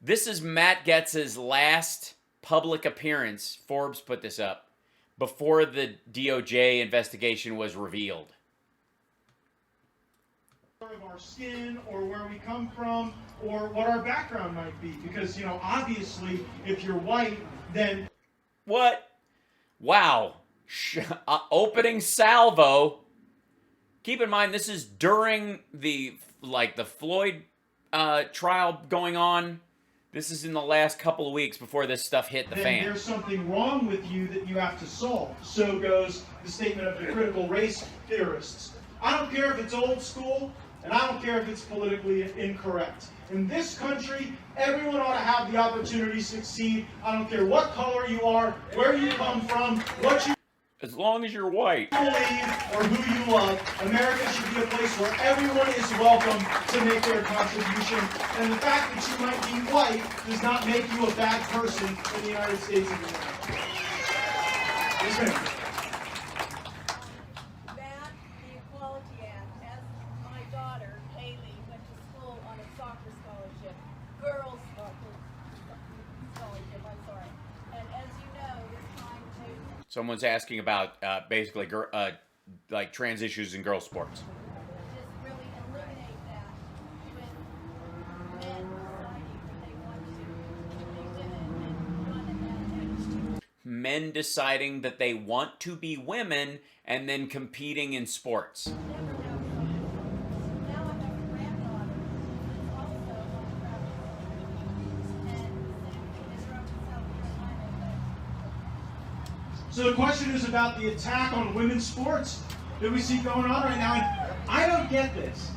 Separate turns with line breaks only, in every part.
This is Matt Gaetz's last public appearance. Forbes put this up before the DOJ investigation was revealed.
Of our skin or where we come from or what our background might be, because obviously if you're white, then
what? Wow. Opening salvo. Keep in mind this is during the Floyd trial going on. This is in the last couple of weeks before this stuff hit the fan.
There's something wrong with you that you have to solve. So goes the statement of the critical race theorists. I don't care if it's old school, and I don't care if it's politically incorrect. In this country, everyone ought to have the opportunity to succeed. I don't care what color you are, where you come from, what you
as long as you're white
believe, or who you love. America should be a place where everyone is welcome to make their contribution. And the fact that you might be white does not make you a bad person in the United States of America. Yes, ma'am.
Someone's asking about basically like trans issues in girls' sports.
Just really eliminate that with men
Men deciding that they want to be women and then competing in sports.
So the question is about the attack on women's sports that we see going on right now. And I don't get this.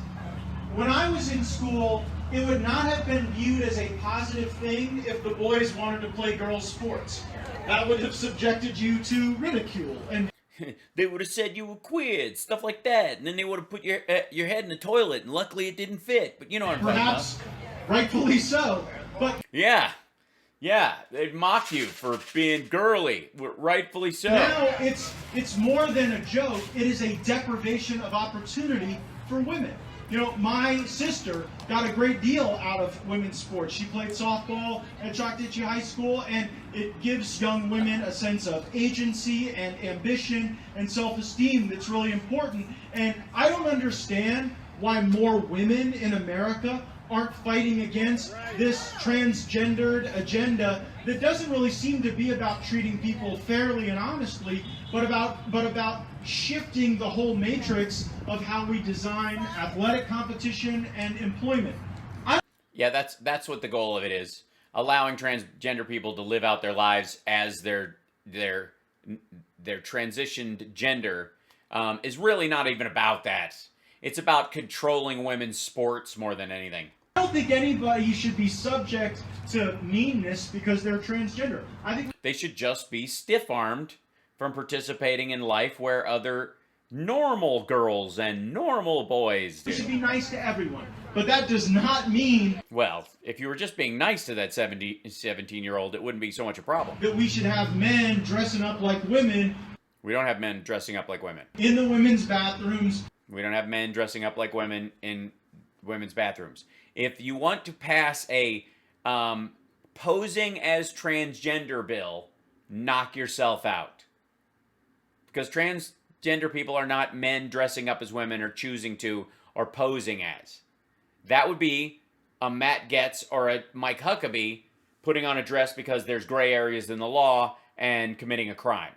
When I was in school, it would not have been viewed as a positive thing if the boys wanted to play girls' sports. That would have subjected you to ridicule. And
they would have said you were queer, stuff like that. And then they would have put your head in the toilet, and luckily it didn't fit. But you know what I'm talking about.
Perhaps rightfully so. But
yeah, they'd mock you for being girly, rightfully so.
now it's more than a joke. It is a deprivation of opportunity for women. My sister got a great deal out of women's sports. She played softball at Choctawhatchee High School, and it gives young women a sense of agency and ambition and self-esteem that's really important. And I don't understand why more women in America aren't fighting against this transgendered agenda that doesn't really seem to be about treating people fairly and honestly, but about shifting the whole matrix of how we design athletic competition and employment.
Yeah, that's what the goal of it is. Allowing transgender people to live out their lives as their transitioned gender is really not even about that. It's about controlling women's sports more than anything.
I don't think anybody should be subject to meanness because they're transgender. I think
they should just be stiff-armed from participating in life where other normal girls and normal boys do.
We should be nice to everyone, but that does not mean,
well, if you were just being nice to that 17-year-old, it wouldn't be so much a problem.
that we should have men dressing up like women
We don't have men dressing up like women.
in the women's bathrooms.
We don't have men dressing up like women in women's bathrooms. If you want to pass a posing as transgender bill, knock yourself out. Because transgender people are not men dressing up as women or choosing to or posing as. That would be a Matt Gaetz or a Mike Huckabee putting on a dress because there's gray areas in the law and committing a crime.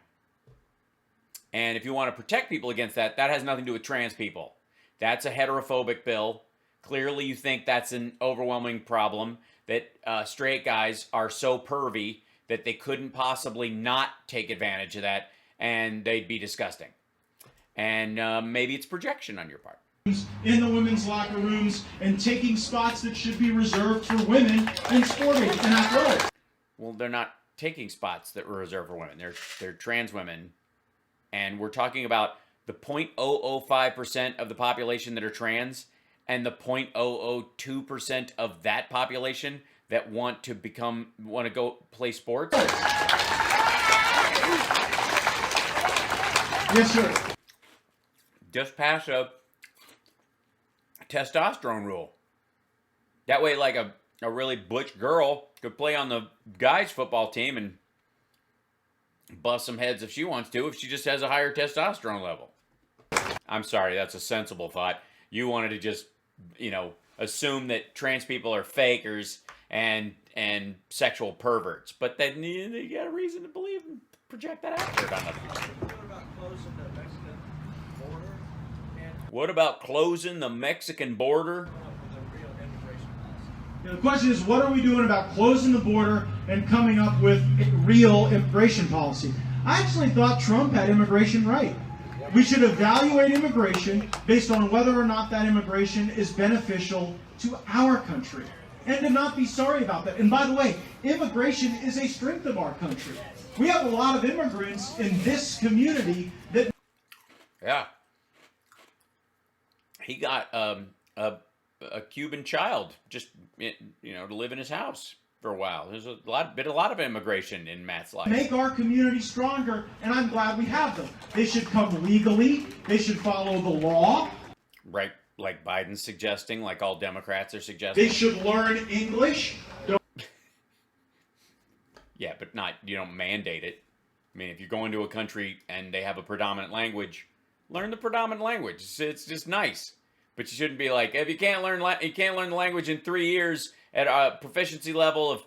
And if you want to protect people against that, that has nothing to do with trans people. That's a heterophobic bill. Clearly you think that's an overwhelming problem, that straight guys are so pervy that they couldn't possibly not take advantage of that, and they'd be disgusting. And maybe it's projection on your part.
In the women's locker rooms and taking spots that should be reserved for women in sporting and athletics.
Well, they're not taking spots that were reserved for women. They're trans women. And we're talking about the 0.005% of the population that are trans and the 0.002% of that population that want to go play sports.
Yes, sir.
Just pass a testosterone rule. That way, like a a really butch girl could play on the guys' football team and bust some heads if she wants to, if she just has a higher testosterone level. I'm sorry, that's a sensible thought. You wanted to just, assume that trans people are fakers and sexual perverts, but then you got a reason to believe and project that out there on other people. What about closing the Mexican border?
The question is, what are we doing about closing the border and coming up with a real immigration policy? I actually thought Trump had immigration right. We should evaluate immigration based on whether or not that immigration is beneficial to our country, and to not be sorry about that. And by the way, immigration is a strength of our country. We have a lot of immigrants in this community that...
Yeah. He got a Cuban child just, to live in his house for a while. There's a lot of immigration in Matt's life.
Make our community stronger, and I'm glad we have them. They should come legally. They should follow the law.
Right, like Biden's suggesting, like all Democrats are suggesting.
They should learn English.
Yeah, but you don't mandate it. I mean, if you're going to a country and they have a predominant language, learn the predominant language. It's just nice. But you shouldn't be like, if you can't learn the language in 3 years at a proficiency level of,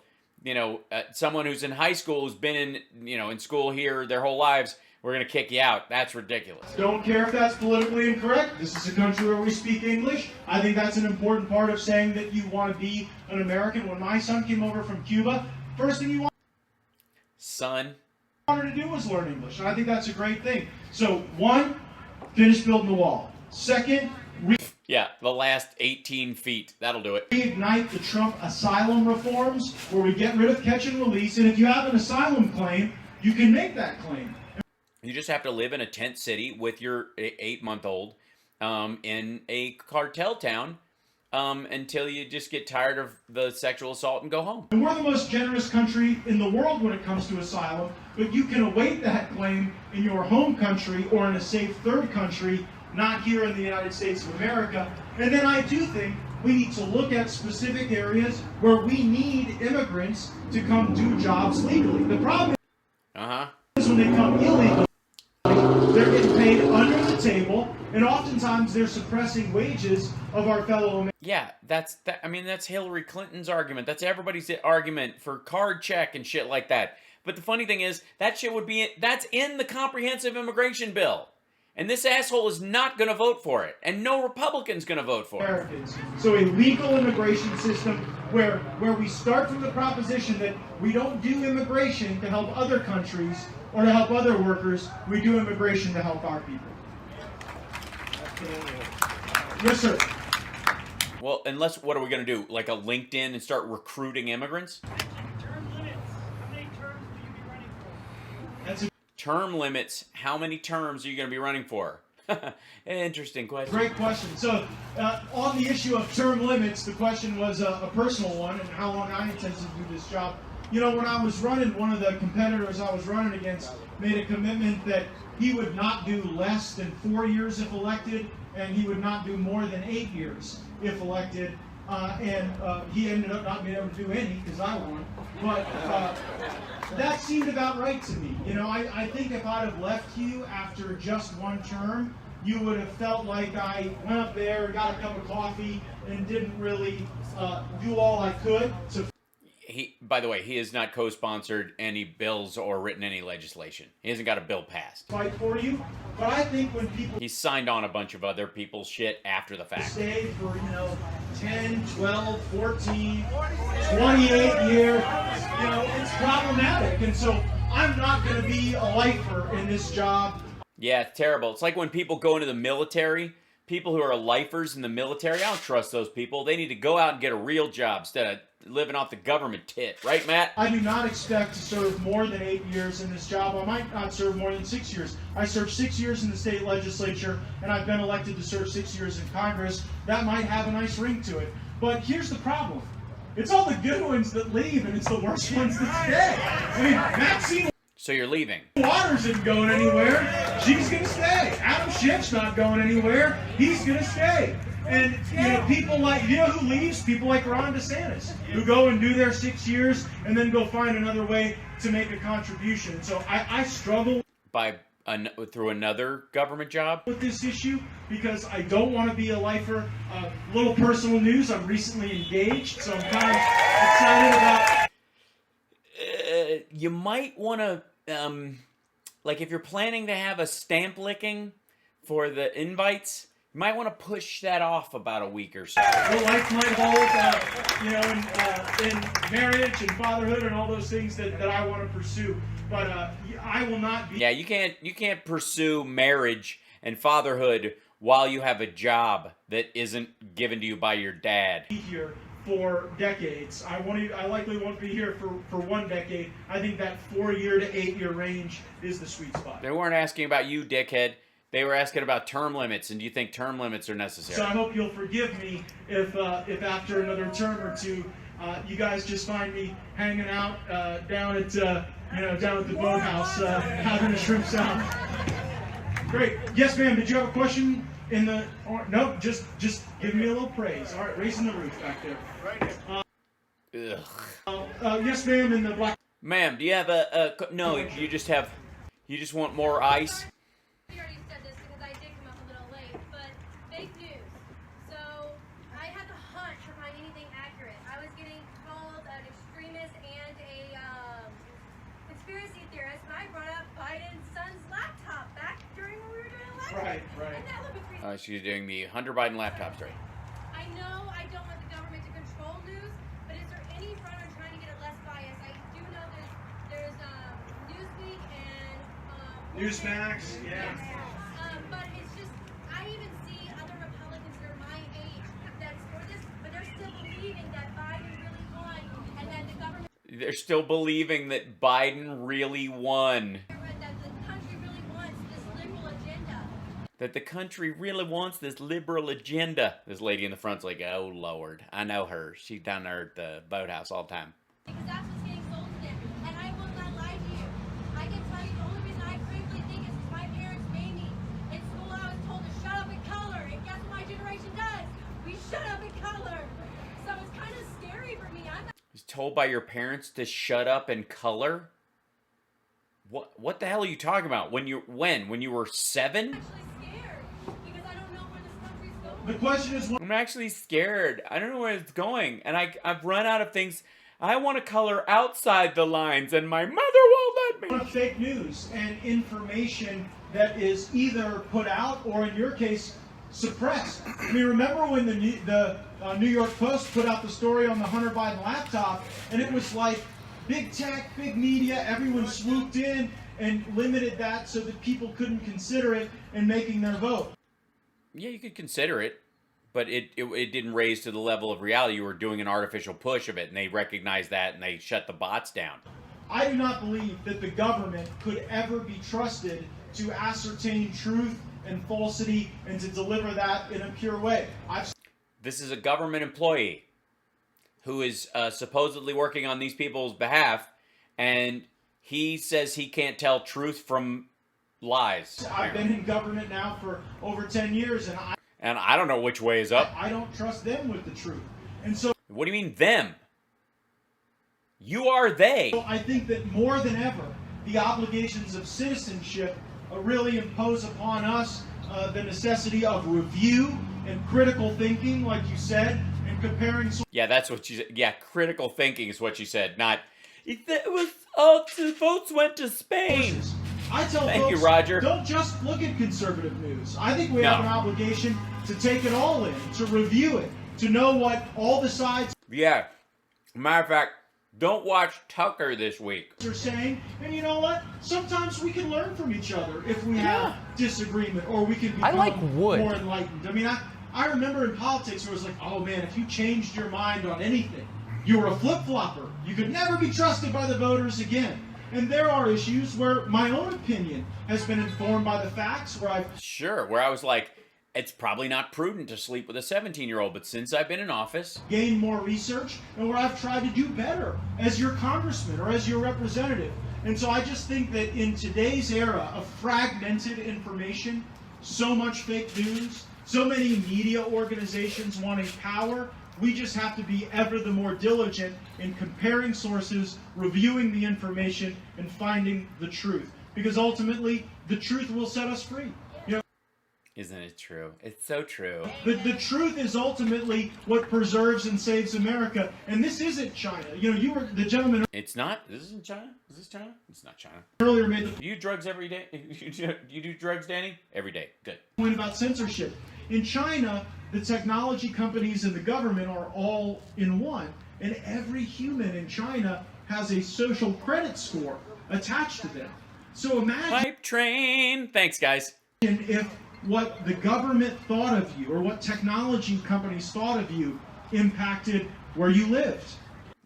someone who's in high school who's been in school here their whole lives, we're going to kick you out. That's ridiculous.
Don't care if that's politically incorrect. This is a country where we speak English. I think that's an important part of saying that you want to be an American. When my son came over from Cuba, first thing you wanted to do was learn English. And I think that's a great thing. So, one, finish building the wall. Second,
yeah, the last 18 feet. That'll do it.
Reignite the Trump asylum reforms where we get rid of catch and release. And if you have an asylum claim, you can make that claim.
You just have to live in a tent city with your 8-month-old in a cartel town until you just get tired of the sexual assault and go home.
And we're the most generous country in the world when it comes to asylum, but you can await that claim in your home country or in a safe third country, not here in the United States of America. And then I do think we need to look at specific areas where we need immigrants to come do jobs legally. The problem is when they come illegally, they're getting paid under the table, and oftentimes they're suppressing wages of our fellow Americans.
Yeah, that's Hillary Clinton's argument. That's everybody's argument for card check and shit like that. But the funny thing is, that shit that's in the comprehensive immigration bill. And this asshole is not going to vote for it. And no Republican's going to vote for it.
So a legal immigration system where we start from the proposition that we don't do immigration to help other countries or to help other workers. We do immigration to help our people. Yes, sir.
Well, what are we going to do? Like a LinkedIn and start recruiting immigrants?
Term limits. How many terms will you be running for?
That's a
term limits. How many terms are you going to be running for? Interesting question.
great question. So, on the issue of term limits, the question was a personal one, and how long I intend to do this job. When I was running, one of the competitors I was running against made a commitment that he would not do less than 4 years if elected, and he would not do more than 8 years if elected. And he ended up not being able to do any because I won. But that seemed about right to me. I think if I'd have left you after just one term, you would have felt like I went up there, got a cup of coffee, and didn't really do all I could to...
By the way, he has not co-sponsored any bills or written any legislation. He hasn't got a bill passed.
Fight for you, but I think when people
He signed on a bunch of other people's shit after the fact.
stay for 10, 12, 14, 28 years, it's problematic, and so I'm not going to be a lifer in this job.
Yeah, it's terrible. It's like when people go into the military. People who are lifers in the military, I don't trust those people. They need to go out and get a real job instead of living off the government tit. Right, Matt?
I do not expect to serve more than 8 years in this job. I might not serve more than 6 years. I served 6 years in the state legislature, and I've been elected to serve 6 years in Congress. That might have a nice ring to it. But here's the problem. It's all the good ones that leave, and it's the worst ones that stay. I mean, Maxine
So you're leaving.
Waters isn't going anywhere. She's going to stay. Adam Schiff's not going anywhere. He's going to stay. And people like, who leaves? People like Ron DeSantis, who go and do their 6 years and then go find another way to make a contribution. So I struggle
through another government job
with this issue because I don't want to be a lifer. Little personal news: I'm recently engaged, so I'm kind of excited about.
You might want to, like, if you're planning to have a stamp licking for the invites, you might want to push that off about a week or so.
The life might hold, in marriage and fatherhood and all those things that I want to pursue. But I will not be.
Yeah, you can't pursue marriage and fatherhood while you have a job that isn't given to you by your dad.
Here for decades. I likely won't be here for 1 decade. I think that 4-year to 8-year range is the sweet spot.
They weren't asking about you, dickhead. They were asking about term limits, and do you think term limits are necessary?
So I hope you'll forgive me if after another term or two, you guys just find me hanging out down at the boathouse having a shrimp salad. Great. Yes, ma'am. Did you have a question? No, just give me a little praise. All right, raising the roof back there. Yes, ma'am. In the black.
Ma'am, do you have no? You just want more ice.
We already said this because I did come up a little late, but fake news. So I had to hunt to find anything accurate. I was getting called an extremist and a conspiracy theorist, and I brought up Biden's son's laptop back during when we were doing elections.
Right.
And that would be crazy.
She's doing the Hunter Biden laptop story.
I know I don't want the government to control news, but is there any front on trying to get it less biased? I do know there's Newsweek and
Newsmax, yeah.
But it's just, I even see other Republicans that are my age that's for this, but they're still believing that Biden really won, and that the government,
They're still believing that Biden really won.
that the country really wants this liberal agenda.
That the country really wants this liberal agenda. This lady in the front's like, oh Lord, I know her. She's down there at the boathouse all the time.
Because that's what's getting sold to them. And I will not lie to you. I can tell you the only reason I critically think is because my parents made me. In school I was told to shut up and color. And guess what my generation does? We shut up and color. So it's kind of scary for me. I'm not
He's told by your parents to shut up and color? What the hell are you talking about? When you were 7?
actually scared. Because I don't know where this country's going.
The question is,
I'm actually scared. I don't know where it's going. And I've run out of things. I want to color outside the lines, and my mother won't let me.
fake news and information that is either put out or, in your case, suppressed. I mean, remember when the New York Post put out the story on the Hunter Biden laptop, and it was like big tech, big media, everyone swooped in and limited that so that people couldn't consider it in making their vote.
Yeah, you could consider it, but it didn't raise to the level of reality. You were doing an artificial push of it, and they recognized that, and they shut the bots down.
I do not believe that the government could ever be trusted to ascertain truth and falsity and to deliver that in a pure way.
This is a government employee who is supposedly working on these people's behalf, and he says he can't tell truth from lies.
I've been in government now for over 10 years, and
I don't know which way is up.
I don't trust them with the truth. And so
What do you mean, them? You are they.
I think that more than ever, the obligations of citizenship really impose upon us the necessity of review and critical thinking, like you said, and comparing.
Yeah, that's what she said. Yeah, critical thinking is what she said. Not, it was all the votes went to Spain.
I tell
Thank
folks,
you, Roger.
Don't just look at conservative news. I think we have an obligation to take it all in, to review it, to know what all the sides.
Yeah. Matter of fact, don't watch Tucker this week.
Are saying, and you know what? Sometimes we can learn from each other if we have disagreement, or we can become more enlightened. I mean, I remember in politics where it was like, oh man, if you changed your mind on anything, you were a flip-flopper. You could never be trusted by the voters again. And there are issues where my own opinion has been informed by the facts, where
I was like, it's probably not prudent to sleep with a 17-year-old, but since I've been in office,
gained more research, and where I've tried to do better as your congressman or as your representative. And so I just think that in today's era of fragmented information, so much fake news, So many media organizations wanting power. We just have to be ever the more diligent in comparing sources, reviewing the information, and finding the truth. Because ultimately, the truth will set us free. You know,
Isn't it true? It's so true.
the truth is ultimately what preserves and saves America. And this isn't China. You know, you were the gentleman
It's not? This isn't China? Is this China? It's not China.
earlier made the
You do drugs every day? You do drugs, Danny? Every day. Good.
point about censorship. In China, the technology companies and the government are all in one. And every human in China has a social credit score attached to them. So imagine
Pipe train. Thanks, guys.
if what the government thought of you or what technology companies thought of you impacted where you lived.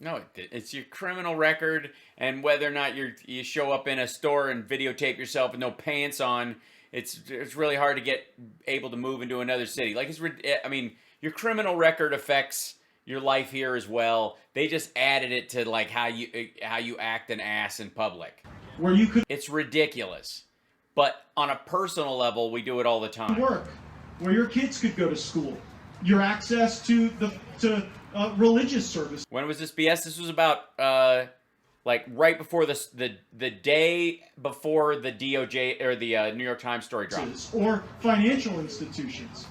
No, it's your criminal record and whether or not you show up in a store and videotape yourself with no pants on. It's really hard to get able to move into another city. Like I mean, your criminal record affects your life here as well. They just added it to like how you act an ass in public.
Where you could
It's ridiculous. But on a personal level, we do it all the time.
work, where your kids could go to school, your access to religious services.
When was this BS? This was about like right before the day before the DOJ or the New York Times story dropped.
Or financial institutions.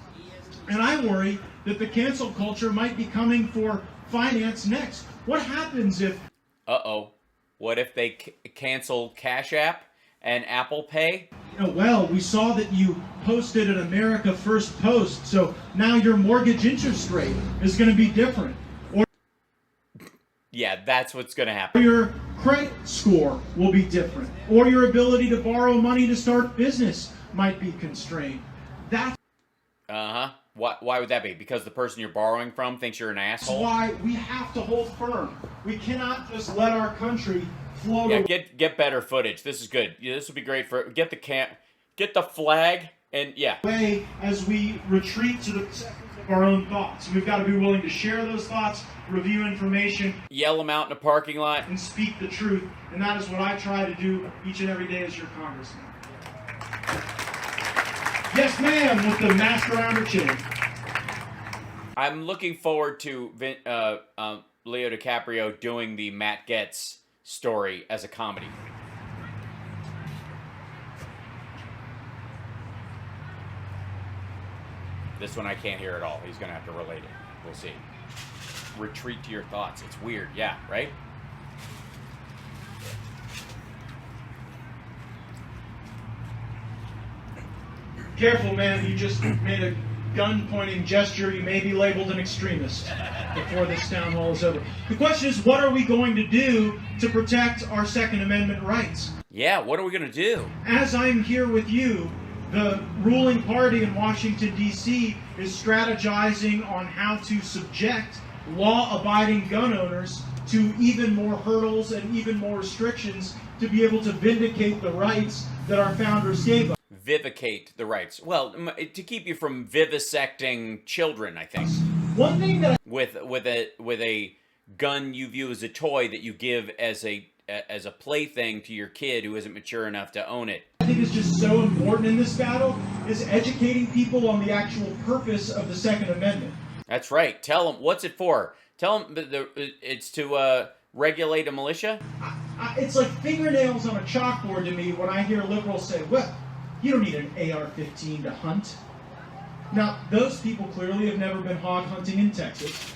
And I worry that the cancel culture might be coming for finance next. What happens if
Uh-oh. What if they cancel Cash App and Apple Pay?
well, we saw that you posted an America First post, so now your mortgage interest rate is going to be different. Or
Yeah, that's what's going to happen.
your credit score will be different. Or your ability to borrow money to start business might be constrained. That's
Uh-huh. Why would that be? Because the person you're borrowing from thinks you're an asshole?
why we have to hold firm. We cannot just let our country float
Yeah,
away.
get better footage. This is good. Yeah, this would be great for get the flag and yeah.
As we retreat to the of our own thoughts. We've got to be willing to share those thoughts, review information,
Yell them out in a parking lot.
and speak the truth. And that is what I try to do each and every day as your congressman. Yes, ma'am, with the mask around her chin.
I'm looking forward to Leo DiCaprio doing the Matt Gaetz story as a comedy. This one I can't hear at all. He's going to have to relate it. We'll see. Retreat to your thoughts. It's weird. Yeah, right?
Careful, man. You just made a gun-pointing gesture. You may be labeled an extremist before this town hall is over. The question is, what are we going to do to protect our Second Amendment rights?
Yeah, what are we going to do?
As I'm here with you, the ruling party in Washington, D.C. is strategizing on how to subject law-abiding gun owners to even more hurdles and even more restrictions to be able to vindicate the rights that our founders gave us.
Vivicate the rights. Well, to keep you from vivisecting children, I think.
One thing that
With a gun you view as a toy that you give as a plaything to your kid who isn't mature enough to own it.
I think is just so important in this battle is educating people on the actual purpose of the Second Amendment.
That's right. Tell them what's it for. Tell them it's to regulate a militia.
It's like fingernails on a chalkboard to me when I hear liberals say, well, you don't need an AR-15 to hunt. Now, those people clearly have never been hog hunting in Texas,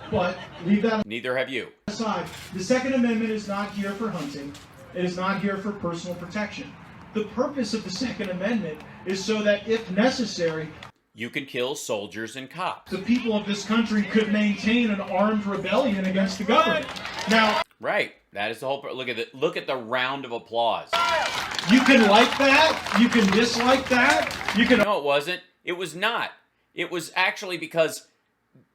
but leave that
Neither have you.
aside. The Second Amendment is not here for hunting. It is not here for personal protection. The purpose of the Second Amendment is so that, if necessary,
You can kill soldiers and cops.
the people of this country could maintain an armed rebellion against the government. Now,
Right. That is the whole. Look at the round of applause.
you can like that, you can dislike that, you can...
No, it wasn't. It was not. It was actually because,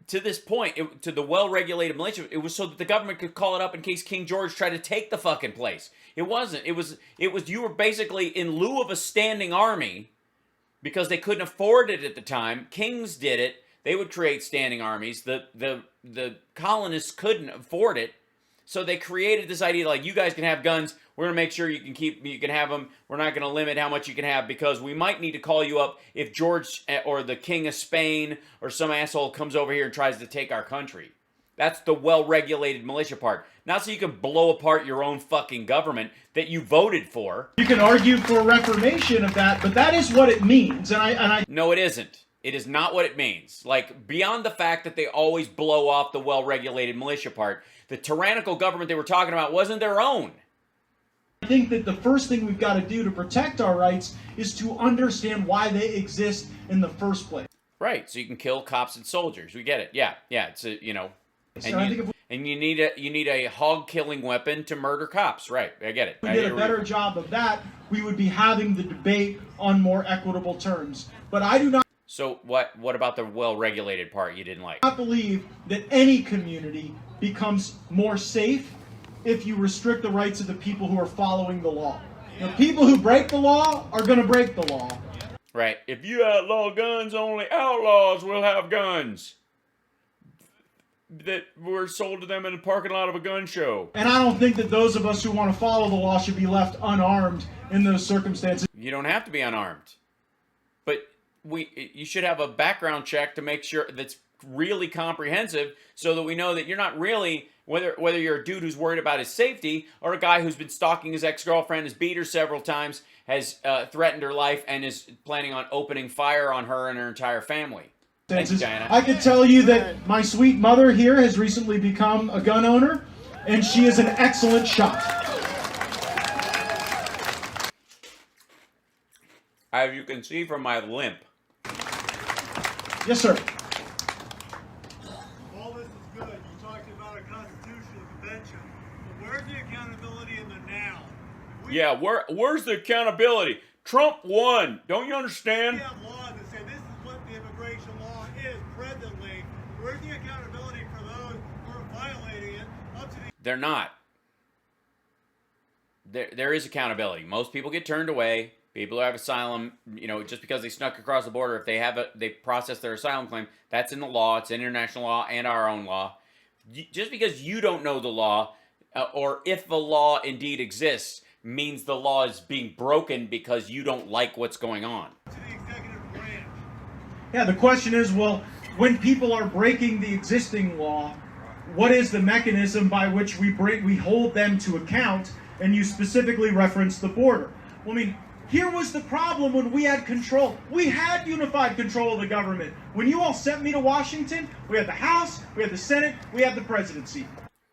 to this point, to the well-regulated militia, it was so that the government could call it up in case King George tried to take the fucking place. It wasn't. It was. You were basically in lieu of a standing army, because they couldn't afford it at the time. Kings did it. They would create standing armies. The colonists couldn't afford it. So they created this idea like, you guys can have guns. We're going to make sure you can have them. We're not going to limit how much you can have because we might need to call you up if George or the King of Spain or some asshole comes over here and tries to take our country. That's the well-regulated militia part. Not so you can blow apart your own fucking government that you voted for.
You can argue for reformation of that, but that is what it means.
No, it isn't. It is not what it means. Like, beyond the fact that they always blow off the well-regulated militia part, the tyrannical government they were talking about wasn't their own.
I think that the first thing we've got to do to protect our rights is to understand why they exist in the first place.
Right, so you can kill cops and soldiers. We get it. Yeah, it's a, you know, and you need a hog-killing weapon to murder cops. Right, I get it.
If we did a better job of that, we would be having the debate on more equitable terms. But I do not.
So what about the well-regulated part you didn't like?
I believe that any community becomes more safe if you restrict the rights of the people who are following the law. The people who break the law are going to break the law.
Right. If you outlaw guns, only outlaws will have guns that were sold to them in the parking lot of a gun show.
And I don't think that those of us who want to follow the law should be left unarmed in those circumstances.
You don't have to be unarmed. But you should have a background check to make sure that's really comprehensive so that we know that you're not really, whether you're a dude who's worried about his safety or a guy who's been stalking his ex-girlfriend, has beat her several times, has threatened her life, and is planning on opening fire on her and her entire family. Thanks, Diana.
I can tell you that my sweet mother here has recently become a gun owner, and she is an excellent shot.
As you can see from my limp.
Yes, sir.
All this is good. You talked about a constitutional convention. But where's the accountability in the now?
Yeah, where's the accountability? Trump won. Don't you understand?
We have laws that say this is what the immigration law is presently. Where's the accountability for those who are violating it up to the...
They're not. There is accountability. Most people get turned away. People who have asylum, you know, just because they snuck across the border, if they process their asylum claim, that's in the law. It's in international law and our own law. Just because you don't know the law, or if the law indeed exists, means the law is being broken because you don't like what's going on.
To the executive branch.
Yeah, the question is, well, when people are breaking the existing law, what is the mechanism by which we hold them to account? And you specifically referenced the border. Well, I mean, here was the problem when we had control. We had unified control of the government. When you all sent me to Washington, we had the House, we had the Senate, we had the presidency.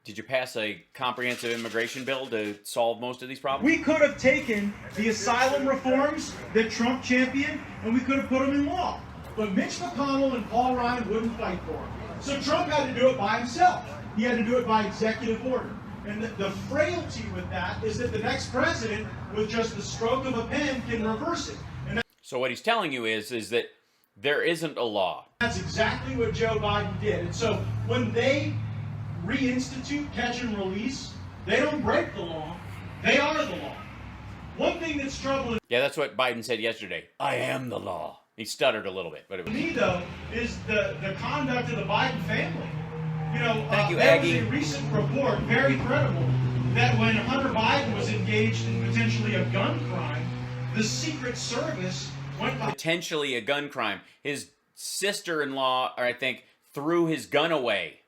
Did you pass a comprehensive immigration bill to solve most of these problems?
We could have taken the asylum reforms that Trump championed, and we could have put them in law. But Mitch McConnell and Paul Ryan wouldn't fight for them. So Trump had to do it by himself. He had to do it by executive order. And the frailty with that is that the next president, with just the stroke of a pen, can reverse it. And
So what he's telling you is that there isn't a law.
that's exactly what Joe Biden did. And so when they reinstitute catch and release, they don't break the law. They are the law. One thing that's troubling
Yeah, that's what Biden said yesterday. I am the law. He stuttered a little bit, but it was...
me, though, is the conduct of the Biden family. You know,
Thank you,
there
Aggie.
was a recent report, very credible, that when Hunter Biden was engaged in potentially a gun crime, the Secret Service went by...
Potentially a gun crime. His sister-in-law, I think, threw his gun away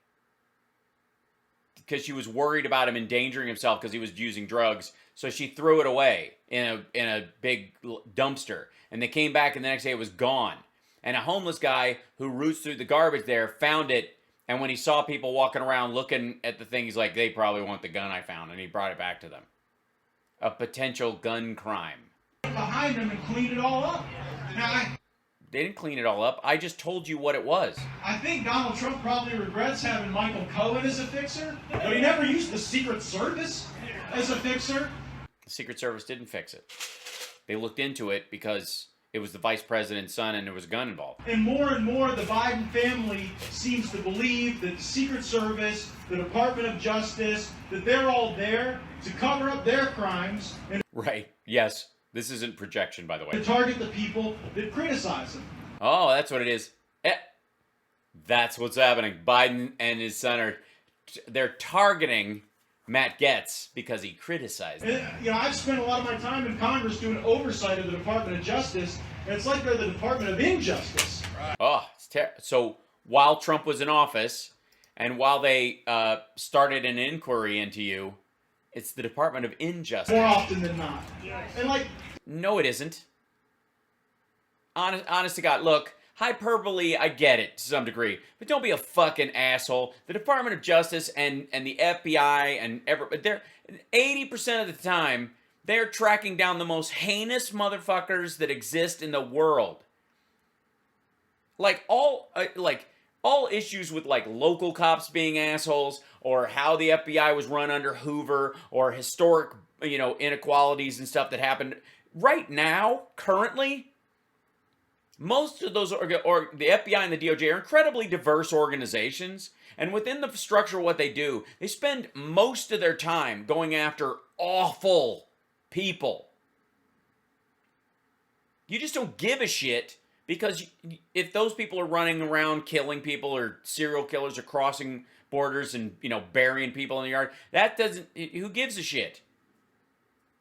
because she was worried about him endangering himself because he was using drugs. So she threw it away in a big dumpster. And they came back, and the next day it was gone. And a homeless guy who roots through the garbage there found it. And when he saw people walking around looking at the thing, he's like, they probably want the gun I found. And he brought it back to them. A potential gun crime.
behind them and cleaned it all up. Now,
They didn't clean it all up. I just told you what it was.
I think Donald Trump probably regrets having Michael Cohen as a fixer, but he never used the Secret Service as a fixer.
The Secret Service didn't fix it. They looked into it because it was the vice president's son and there was a gun involved.
And more, the Biden family seems to believe that the Secret Service, the Department of Justice, that they're all there to cover up their crimes and
Right. Yes. This isn't projection, by the
to
way.
target the people that criticize them.
Oh, that's what it is. That's what's happening. Biden and his son they're targeting Matt Gaetz because he criticized them.
And, I've spent a lot of my time in Congress doing oversight of the Department of Justice, and it's like they're the Department of Injustice.
Oh, so while Trump was in office, and while they started an inquiry into you, it's the Department of Injustice.
More often than not. And
no, it isn't. Honest to God, look, hyperbole, I get it to some degree, but don't be a fucking asshole. The Department of Justice and the FBI and they're 80% of the time they're tracking down the most heinous motherfuckers that exist in the world. Like all issues with like local cops being assholes, or how the FBI was run under Hoover, or historic inequalities and stuff that happened right now, currently. Most of those, or the FBI and the DOJ, are incredibly diverse organizations, and within the structure of what they do, they spend most of their time going after awful people. You just don't give a shit, because if those people are running around killing people, or serial killers, or crossing borders and burying people in the yard, that doesn't. Who gives a shit?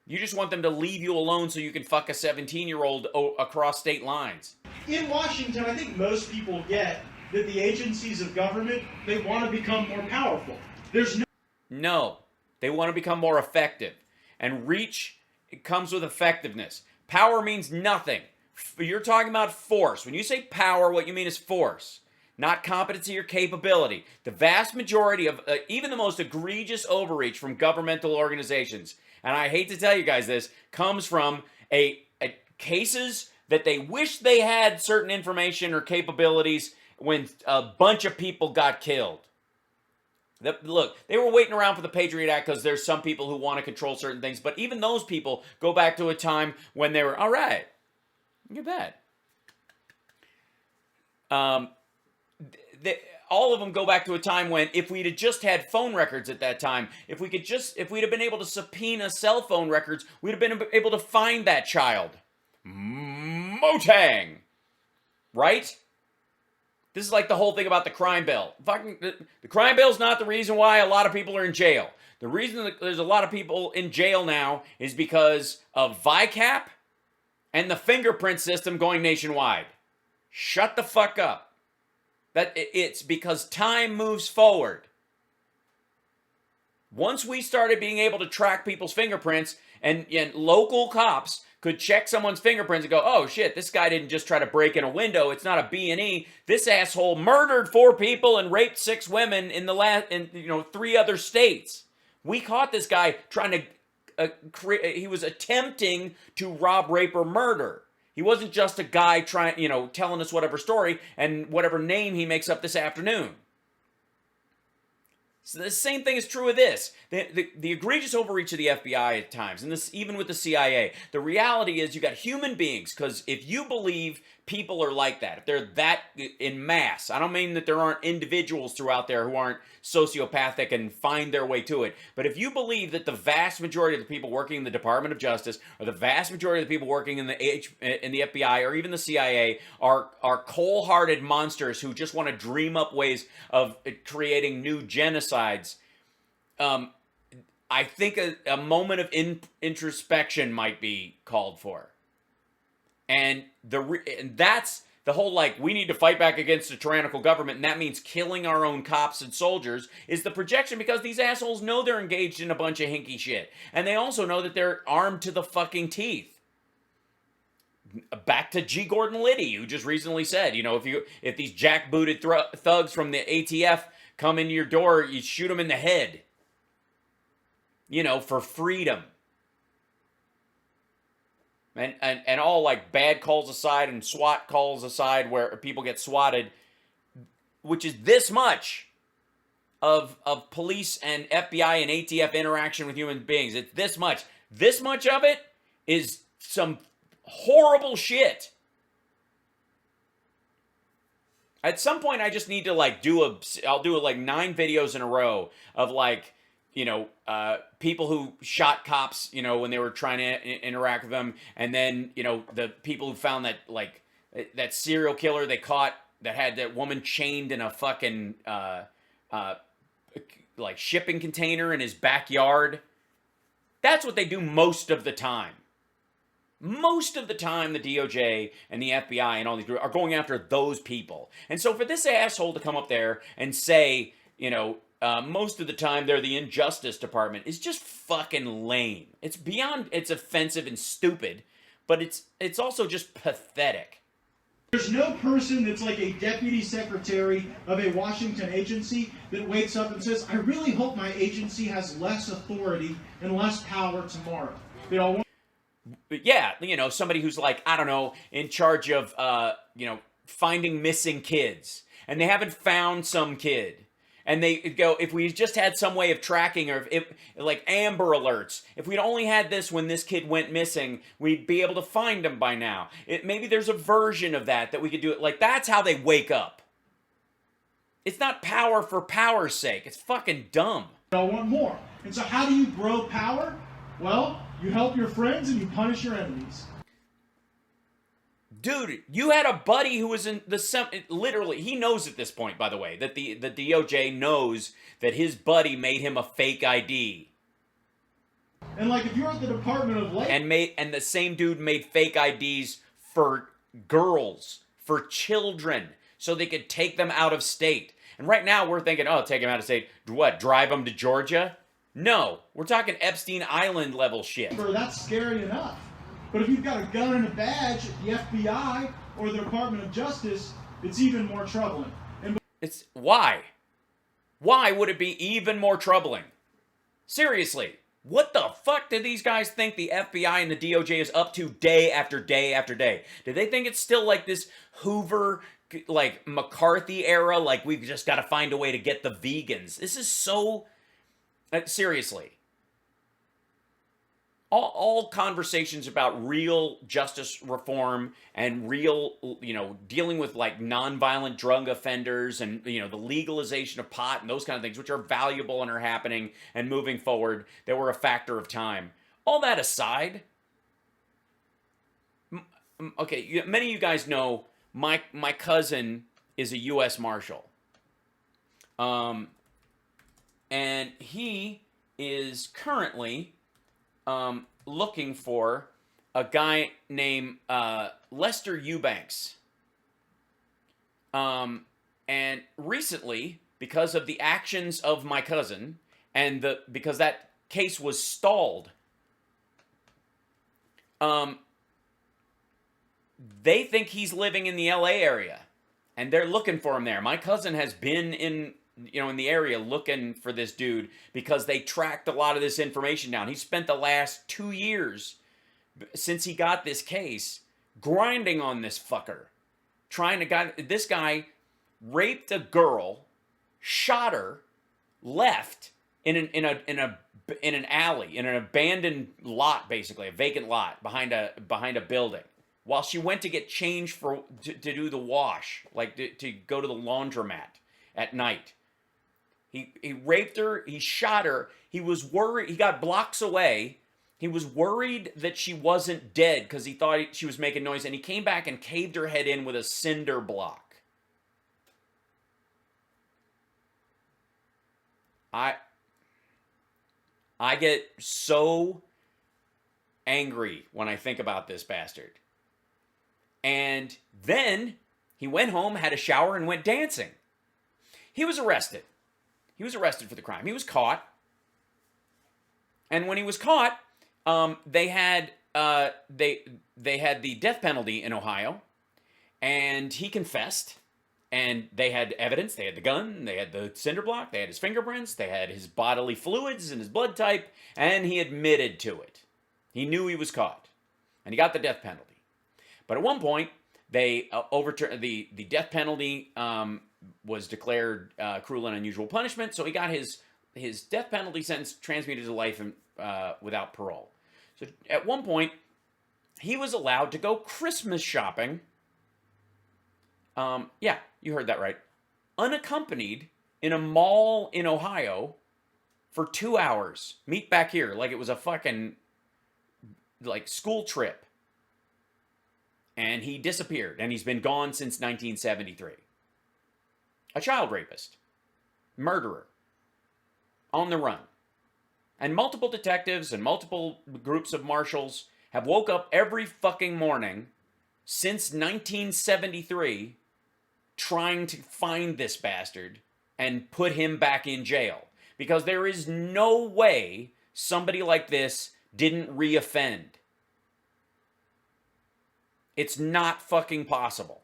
You just want them to leave you alone so you can fuck a 17-year-old across state lines.
In Washington, I think most people get that the agencies of government, they want to become more powerful.
No, they want to become more effective. And reach, it comes with effectiveness. Power means nothing. You're talking about force. When you say power, what you mean is force, not competency or capability. The vast majority of, even the most egregious overreach from governmental organizations, and I hate to tell you guys this, comes from cases that they wish they had certain information or capabilities when a bunch of people got killed. Look, they were waiting around for the Patriot Act because there's some people who want to control certain things, but even those people go back to a time when they were, all right, look at that. All of them go back to a time when, if we'd have just had phone records at that time, if we'd have been able to subpoena cell phone records, we'd have been able to find that child. Motang! Right? This is like the whole thing about the crime bill. The crime bill's not the reason why a lot of people are in jail. The reason that there's a lot of people in jail now is because of VICAP and the fingerprint system going nationwide. Shut the fuck up. It's because time moves forward. Once we started being able to track people's fingerprints, and local cops could check someone's fingerprints and go, oh shit, this guy didn't just try to break in a window, it's not a B&E. This asshole murdered 4 people and raped 6 women in 3 other states. We caught this guy trying to he was attempting to rob, rape, or murder. He wasn't just a guy telling us whatever story and whatever name he makes up this afternoon. So the same thing is true with this. The egregious overreach of the FBI at times, and this even with the CIA. The reality is you got human beings, because if you believe people are like that, if they're that in mass, I don't mean that there aren't individuals throughout there who aren't sociopathic and find their way to it, but if you believe that the vast majority of the people working in the Department of Justice, or the vast majority of the people working in the FBI, or even the CIA, are cold-hearted monsters who just want to dream up ways of creating new genocides, I think a moment of introspection might be called for. And that's the whole, we need to fight back against a tyrannical government, and that means killing our own cops and soldiers, is the projection, because these assholes know they're engaged in a bunch of hinky shit. And they also know that they're armed to the fucking teeth. Back to G. Gordon Liddy, who just recently said, if these jackbooted thugs from the ATF come into your door, you shoot them in the head. For freedom. And all bad calls aside and SWAT calls aside, where people get swatted, which is this much of police and FBI and ATF interaction with human beings. It's this much. This much of it is some horrible shit. At some point, I just need to I'll do 9 videos in a row of people who shot cops, when they were trying to interact with them. And then, the people who found that, that serial killer they caught that had that woman chained in a fucking, like shipping container in his backyard. That's what they do most of the time. Most of the time, the DOJ and the FBI and all these groups are going after those people. And so for this asshole to come up there and say, most of the time they're the Injustice Department is just fucking lame. It's beyond, it's offensive and stupid, but it's also just pathetic.
There's no person that's like a deputy secretary of a Washington agency that wakes up and says, I really hope my agency has less authority and less power tomorrow. They all want.
But yeah, somebody who's like, I don't know, in charge of, finding missing kids. And they haven't found some kid. And they go, if we just had some way of tracking, or if like Amber Alerts, if we'd only had this when this kid went missing, we'd be able to find him by now. Maybe there's a version of that we could do it. Like, that's how they wake up. It's not power for power's sake. It's fucking dumb.
They all want more. And so how do you grow power? Well, you help your friends and you punish your enemies.
Dude, you had a buddy who was in literally, he knows at this point, by the way, that the DOJ knows that his buddy made him a fake ID.
And like, if you're at the Department of Labor...
And the same dude made fake IDs for girls, for children, so they could take them out of state. And right now we're thinking, oh, take them out of state. What, drive them to Georgia? No, we're talking Epstein Island level shit.
That's scary enough. But if you've got a gun and a badge at the FBI or the Department of Justice, it's even more troubling.
It's why? Why would it be even more troubling? Seriously, what the fuck do these guys think the FBI and the DOJ is up to day after day after day? Do they think it's still like this Hoover, like McCarthy era, like we've just got to find a way to get the vegans? This is so... seriously. All conversations about real justice reform and real, dealing with like nonviolent drug offenders and, the legalization of pot and those kind of things, which are valuable and are happening and moving forward, that were a factor of time. All that aside, okay, many of you guys know my cousin is a U.S. Marshal. And he is currently... looking for a guy named Lester Eubanks. And recently, because of the actions of my cousin, and because that case was stalled, they think he's living in the LA area, and they're looking for him there. My cousin has been in the area looking for this dude because they tracked a lot of this information down. He spent the last 2 years since he got this case grinding on this fucker, this guy raped a girl, shot her, left in an alley, in an abandoned lot, basically a vacant lot behind a building, while she went to get changed to do the wash, like to go to the laundromat at night. He raped her, he shot her, he was worried, he got blocks away, he was worried that she wasn't dead because he thought she was making noise, and he came back and caved her head in with a cinder block. I get so angry when I think about this bastard. And then he went home, had a shower, and went dancing. He was arrested. He was arrested for the crime. He was caught. And when he was caught, they had the death penalty in Ohio, and he confessed. And they had evidence. They had the gun, they had the cinder block, they had his fingerprints, they had his bodily fluids and his blood type, and he admitted to it. He knew he was caught, and he got the death penalty. But at one point, they overturned the death penalty. Was declared cruel and unusual punishment, so he got his death penalty sentence transmuted to life without parole. So at one point, he was allowed to go Christmas shopping. Yeah, you heard that right. Unaccompanied in a mall in Ohio for 2 hours. Meet back here, like it was a fucking school trip. And he disappeared, and he's been gone since 1973. A child rapist. Murderer. on the run. And multiple detectives and multiple groups of marshals have woke up every fucking morning since 1973 trying to find this bastard and put him back in jail. Because there is no way somebody like this didn't reoffend. It's not fucking possible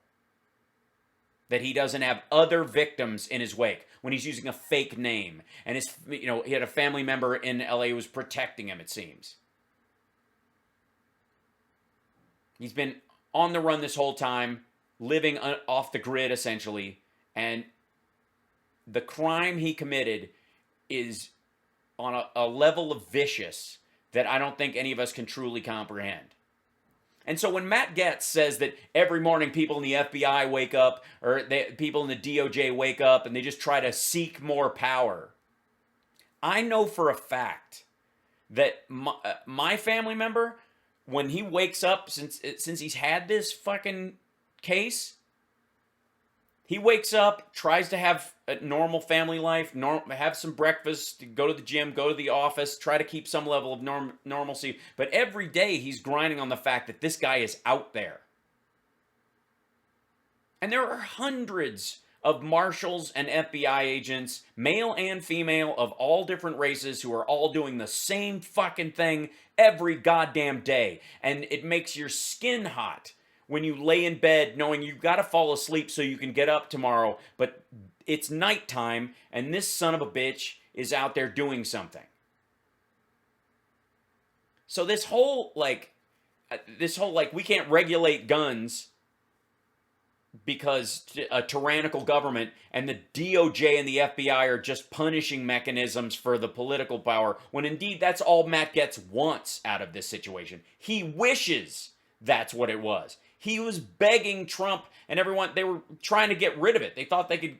that he doesn't have other victims in his wake when he's using a fake name. And he had a family member in LA who was protecting him, it seems. He's been on the run this whole time, living off the grid, essentially. And the crime he committed is on a level of vicious that I don't think any of us can truly comprehend. And so when Matt Gaetz says that every morning people in the FBI wake up, or people in the DOJ wake up, and they just try to seek more power, I know for a fact that my family member, when he wakes up, since he's had this fucking case, he wakes up, tries to have a normal family life, have some breakfast, go to the gym, go to the office, try to keep some level of normalcy. But every day he's grinding on the fact that this guy is out there. And there are hundreds of marshals and FBI agents, male and female, of all different races, who are all doing the same fucking thing every goddamn day. And it makes your skin hot when you lay in bed knowing you've got to fall asleep so you can get up tomorrow, but it's nighttime and this son of a bitch is out there doing something. So this whole we can't regulate guns because a tyrannical government and the DOJ and the FBI are just punishing mechanisms for the political power, when indeed that's all Matt Gaetz wants out of this situation. He wishes that's what it was. He was begging Trump and everyone, they were trying to get rid of it. They thought they could,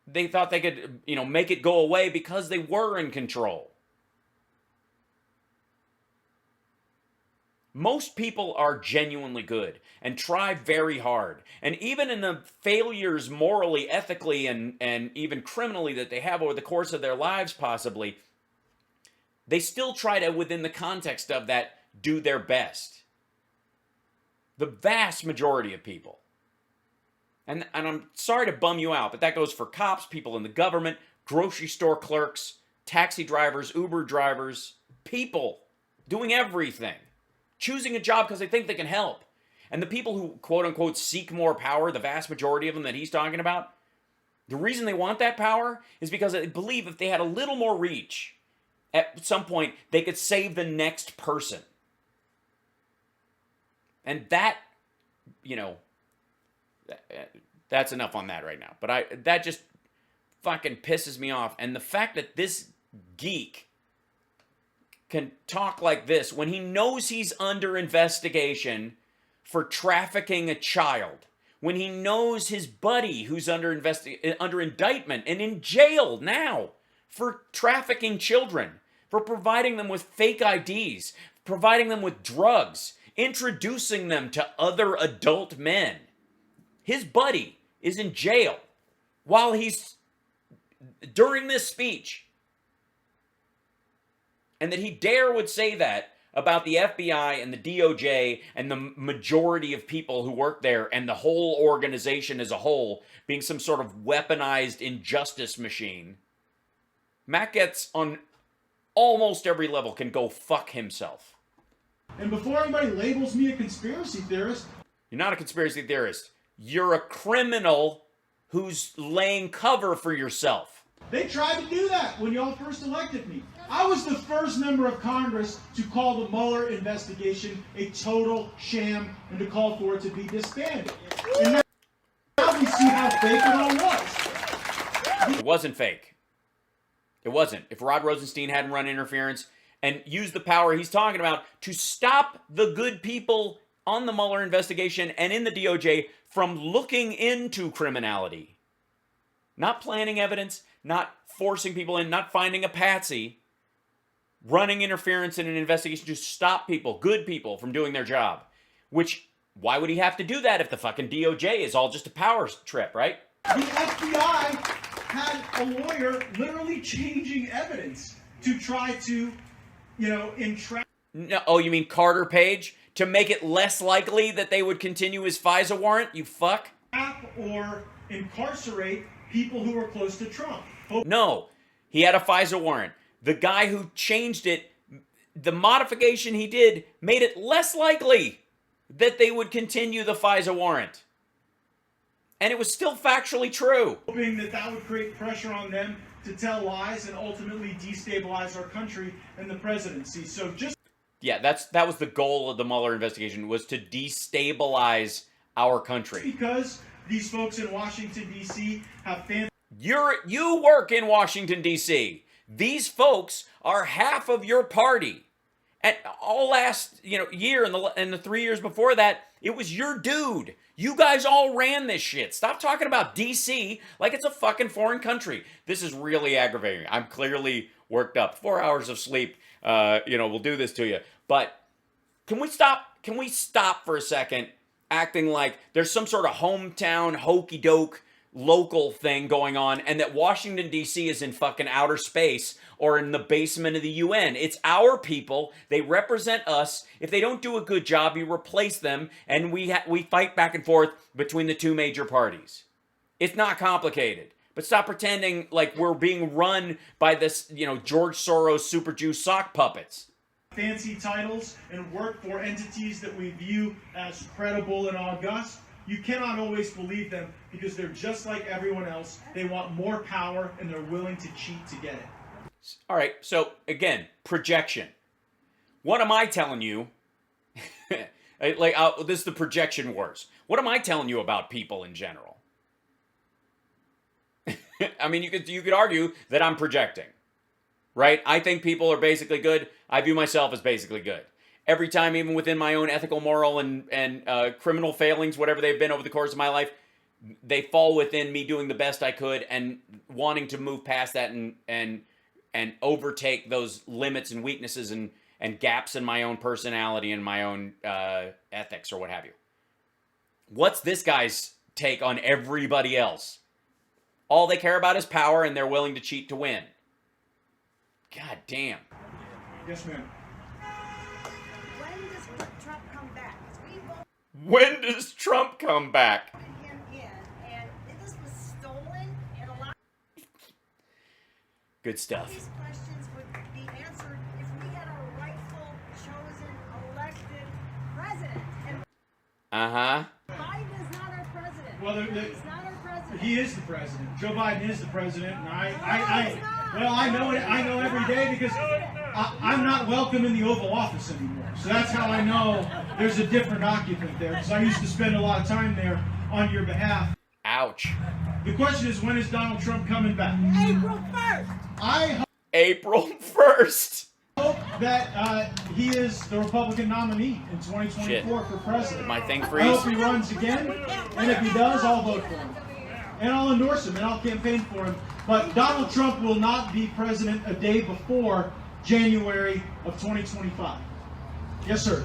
make it go away because they were in control. Most people are genuinely good and try very hard. And even in the failures morally, ethically, and even criminally that they have over the course of their lives possibly, they still try to, within the context of that, do their best. The vast majority of people. And I'm sorry to bum you out, but that goes for cops, people in the government, grocery store clerks, taxi drivers, Uber drivers, people doing everything. Choosing a job because they think they can help. And the people who, quote unquote, seek more power, the vast majority of them that he's talking about, the reason they want that power is because they believe if they had a little more reach, at some point, they could save the next person. And that, that's enough on that right now. But that just fucking pisses me off. And the fact that this geek can talk like this when he knows he's under investigation for trafficking a child, when he knows his buddy who's under indictment and in jail now for trafficking children, for providing them with fake IDs, providing them with drugs, introducing them to other adult men. His buddy is in jail while he's during this speech. And that he would say that about the FBI and the DOJ and the majority of people who work there and the whole organization as a whole being some sort of weaponized injustice machine. Matt Gaetz on almost every level can go fuck himself.
And before anybody labels me a conspiracy theorist...
You're not a conspiracy theorist. You're a criminal who's laying cover for yourself.
They tried to do that when y'all first elected me. I was the first member of Congress to call the Mueller investigation a total sham and to call for it to be disbanded. And now we see how fake it all was.
It wasn't fake. It wasn't. If Rod Rosenstein hadn't run interference and used the power he's talking about to stop the good people on the Mueller investigation and in the DOJ from looking into criminality, not planting evidence, not forcing people in, not finding a patsy, running interference in an investigation to stop people, good people, from doing their job. Which, why would he have to do that if the fucking DOJ is all just a power trip, right?
The FBI had a lawyer literally changing evidence to try to, entrap.
No, oh, you mean Carter Page? To make it less likely that they would continue his FISA warrant? You fuck?
Or incarcerate people who were close to Trump.
No, he had a FISA warrant. The guy who changed it, the modification he did, made it less likely that they would continue the FISA warrant. And it was still factually true.
Hoping that would create pressure on them to tell lies and ultimately destabilize our country and the presidency. So just...
Yeah, that was the goal of the Mueller investigation, was to destabilize our country.
Because these folks in Washington, D.C. have fancy...
You work in Washington, D.C. These folks are half of your party. And all last year and the 3 years before that, it was your dude. You guys all ran this shit. Stop talking about D.C. like it's a fucking foreign country. This is really aggravating. I'm clearly worked up. 4 hours of sleep, will do this to you. But can we stop for a second acting like there's some sort of hometown hokey doke local thing going on and that Washington, D.C. is in fucking outer space or in the basement of the UN. It's our people. They represent us. If they don't do a good job, you replace them, and we fight back and forth between the two major parties. It's not complicated. But stop pretending like we're being run by this, George Soros super Jew sock puppets.
Fancy titles and work for entities that we view as credible and august. You cannot always believe them because they're just like everyone else. They want more power and they're willing to cheat to get it.
All right, so again, projection. What am I telling you? This is the projection wars. What am I telling you about people in general? I mean, you could argue that I'm projecting, right? I think people are basically good. I view myself as basically good. Every time, even within my own ethical, moral, and criminal failings, whatever they've been over the course of my life, they fall within me doing the best I could and wanting to move past that and overtake those limits and weaknesses and gaps in my own personality and my own ethics or what have you. What's this guy's take on everybody else? All they care about is power and they're willing to cheat to win. God damn.
Yes, ma'am.
When does Trump come back?
When does Trump come back?
Him in, and this was stolen, and a lot
Good stuff.
of these questions would be answered if we had a rightful, chosen, elected president. And Biden is not our president.
Well,
He's not our president.
he is the president. Joe Biden is the president, and I know every day because I'm not welcome in the Oval Office anymore. So that's how I know there's a different occupant there, because I used to spend a lot of time there on your behalf.
Ouch.
The question is, when is Donald Trump coming back?
April 1st.
I
April 1st.
hope that he is the Republican nominee in 2024
Shit.
for president.
My thing
I
freeze.
hope he runs again, and if he does, I'll vote for him. And I'll endorse him, and I'll campaign for him. But Donald Trump will not be president a day before January of 2025. Yes, sir.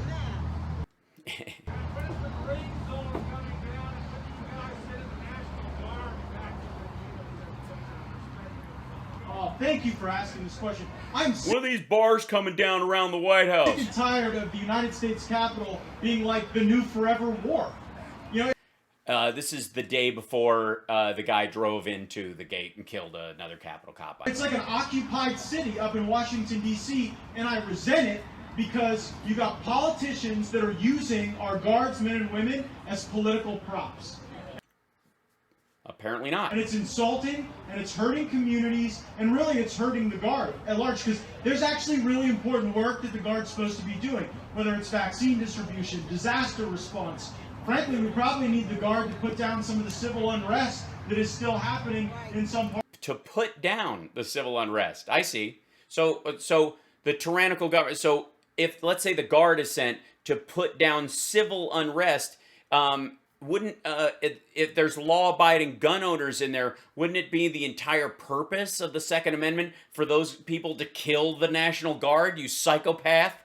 Oh, thank you for asking this question. I'm sick
What are these bars coming down around the White House?
and tired of the United States Capitol being like the new forever war.
This is the day before the guy drove into the gate and killed another Capitol cop.
It's like an occupied city up in Washington, D.C., and I resent it because you got politicians that are using our guardsmen and women as political props.
Apparently not.
And it's insulting, and it's hurting communities, and really it's hurting the Guard at large, because there's actually really important work that the Guard's supposed to be doing, whether it's vaccine distribution, disaster response. Frankly, we probably need the Guard to put down some of the civil unrest that is still happening in some parts.
To put down the civil unrest. I see. So the tyrannical government. So if, let's say, the Guard is sent to put down civil unrest, wouldn't if there's law-abiding gun owners in there, wouldn't it be the entire purpose of the Second Amendment for those people to kill the National Guard? You psychopath.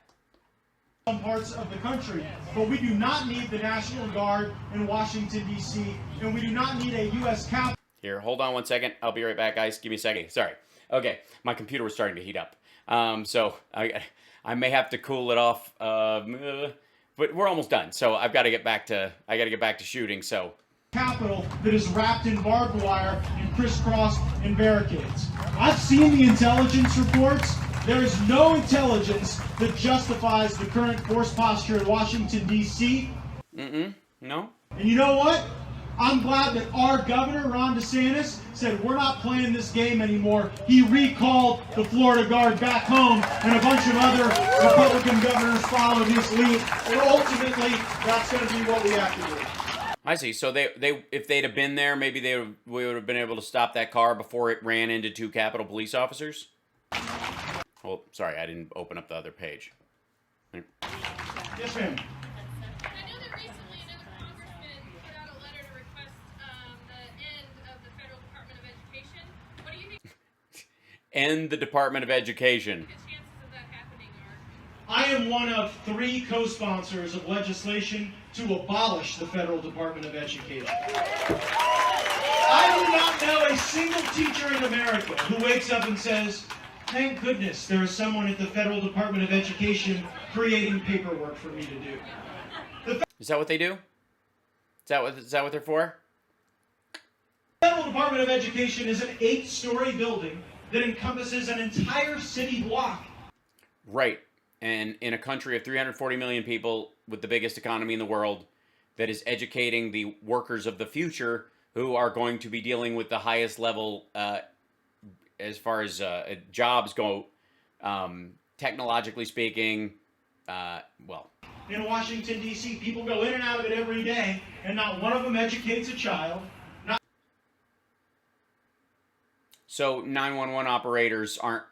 Some parts of the country, but we do not need the National Guard in Washington, D.C., and we do not need a U.S. Capitol.
Here, hold on one second. I'll be right back, guys. Give me a second. Sorry. Okay, my computer was starting to heat up. So I may have to cool it off. But we're almost done. So I've got to get back to shooting. So
Capitol that is wrapped in barbed wire and crisscrossed in barricades. I've seen the intelligence reports. There is no intelligence that justifies the current force posture in Washington, D.C.
No.
And you know what? I'm glad that our governor, Ron DeSantis, said we're not playing this game anymore. He recalled the Florida Guard back home, and a bunch of other Republican governors followed his lead. And ultimately, that's going to be what we have to do.
I see. So they if they'd have been there, maybe we would have been able to stop that car before it ran into 2 Capitol police officers. Oh, sorry, I didn't open up the other page.
Yes, ma'am.
I know that recently another congressman put out a letter to request the end of the Federal Department of Education. What do you think
End the Department of Education.
the chances of that happening are?
I am one of 3 co-sponsors of legislation to abolish the Federal Department of Education. I do not know a single teacher in America who wakes up and says, thank goodness there is someone at the Federal Department of Education creating paperwork for me to do.
Is that what they do? Is that what they're for?
The Federal Department of Education is an 8-story building that encompasses an entire city block.
Right. And in a country of 340 million people with the biggest economy in the world that is educating the workers of the future who are going to be dealing with the highest level as far as jobs go, technologically speaking, well.
In Washington, D.C., people go in and out of it every day, and not one of them educates a child.
So 911 operators aren't,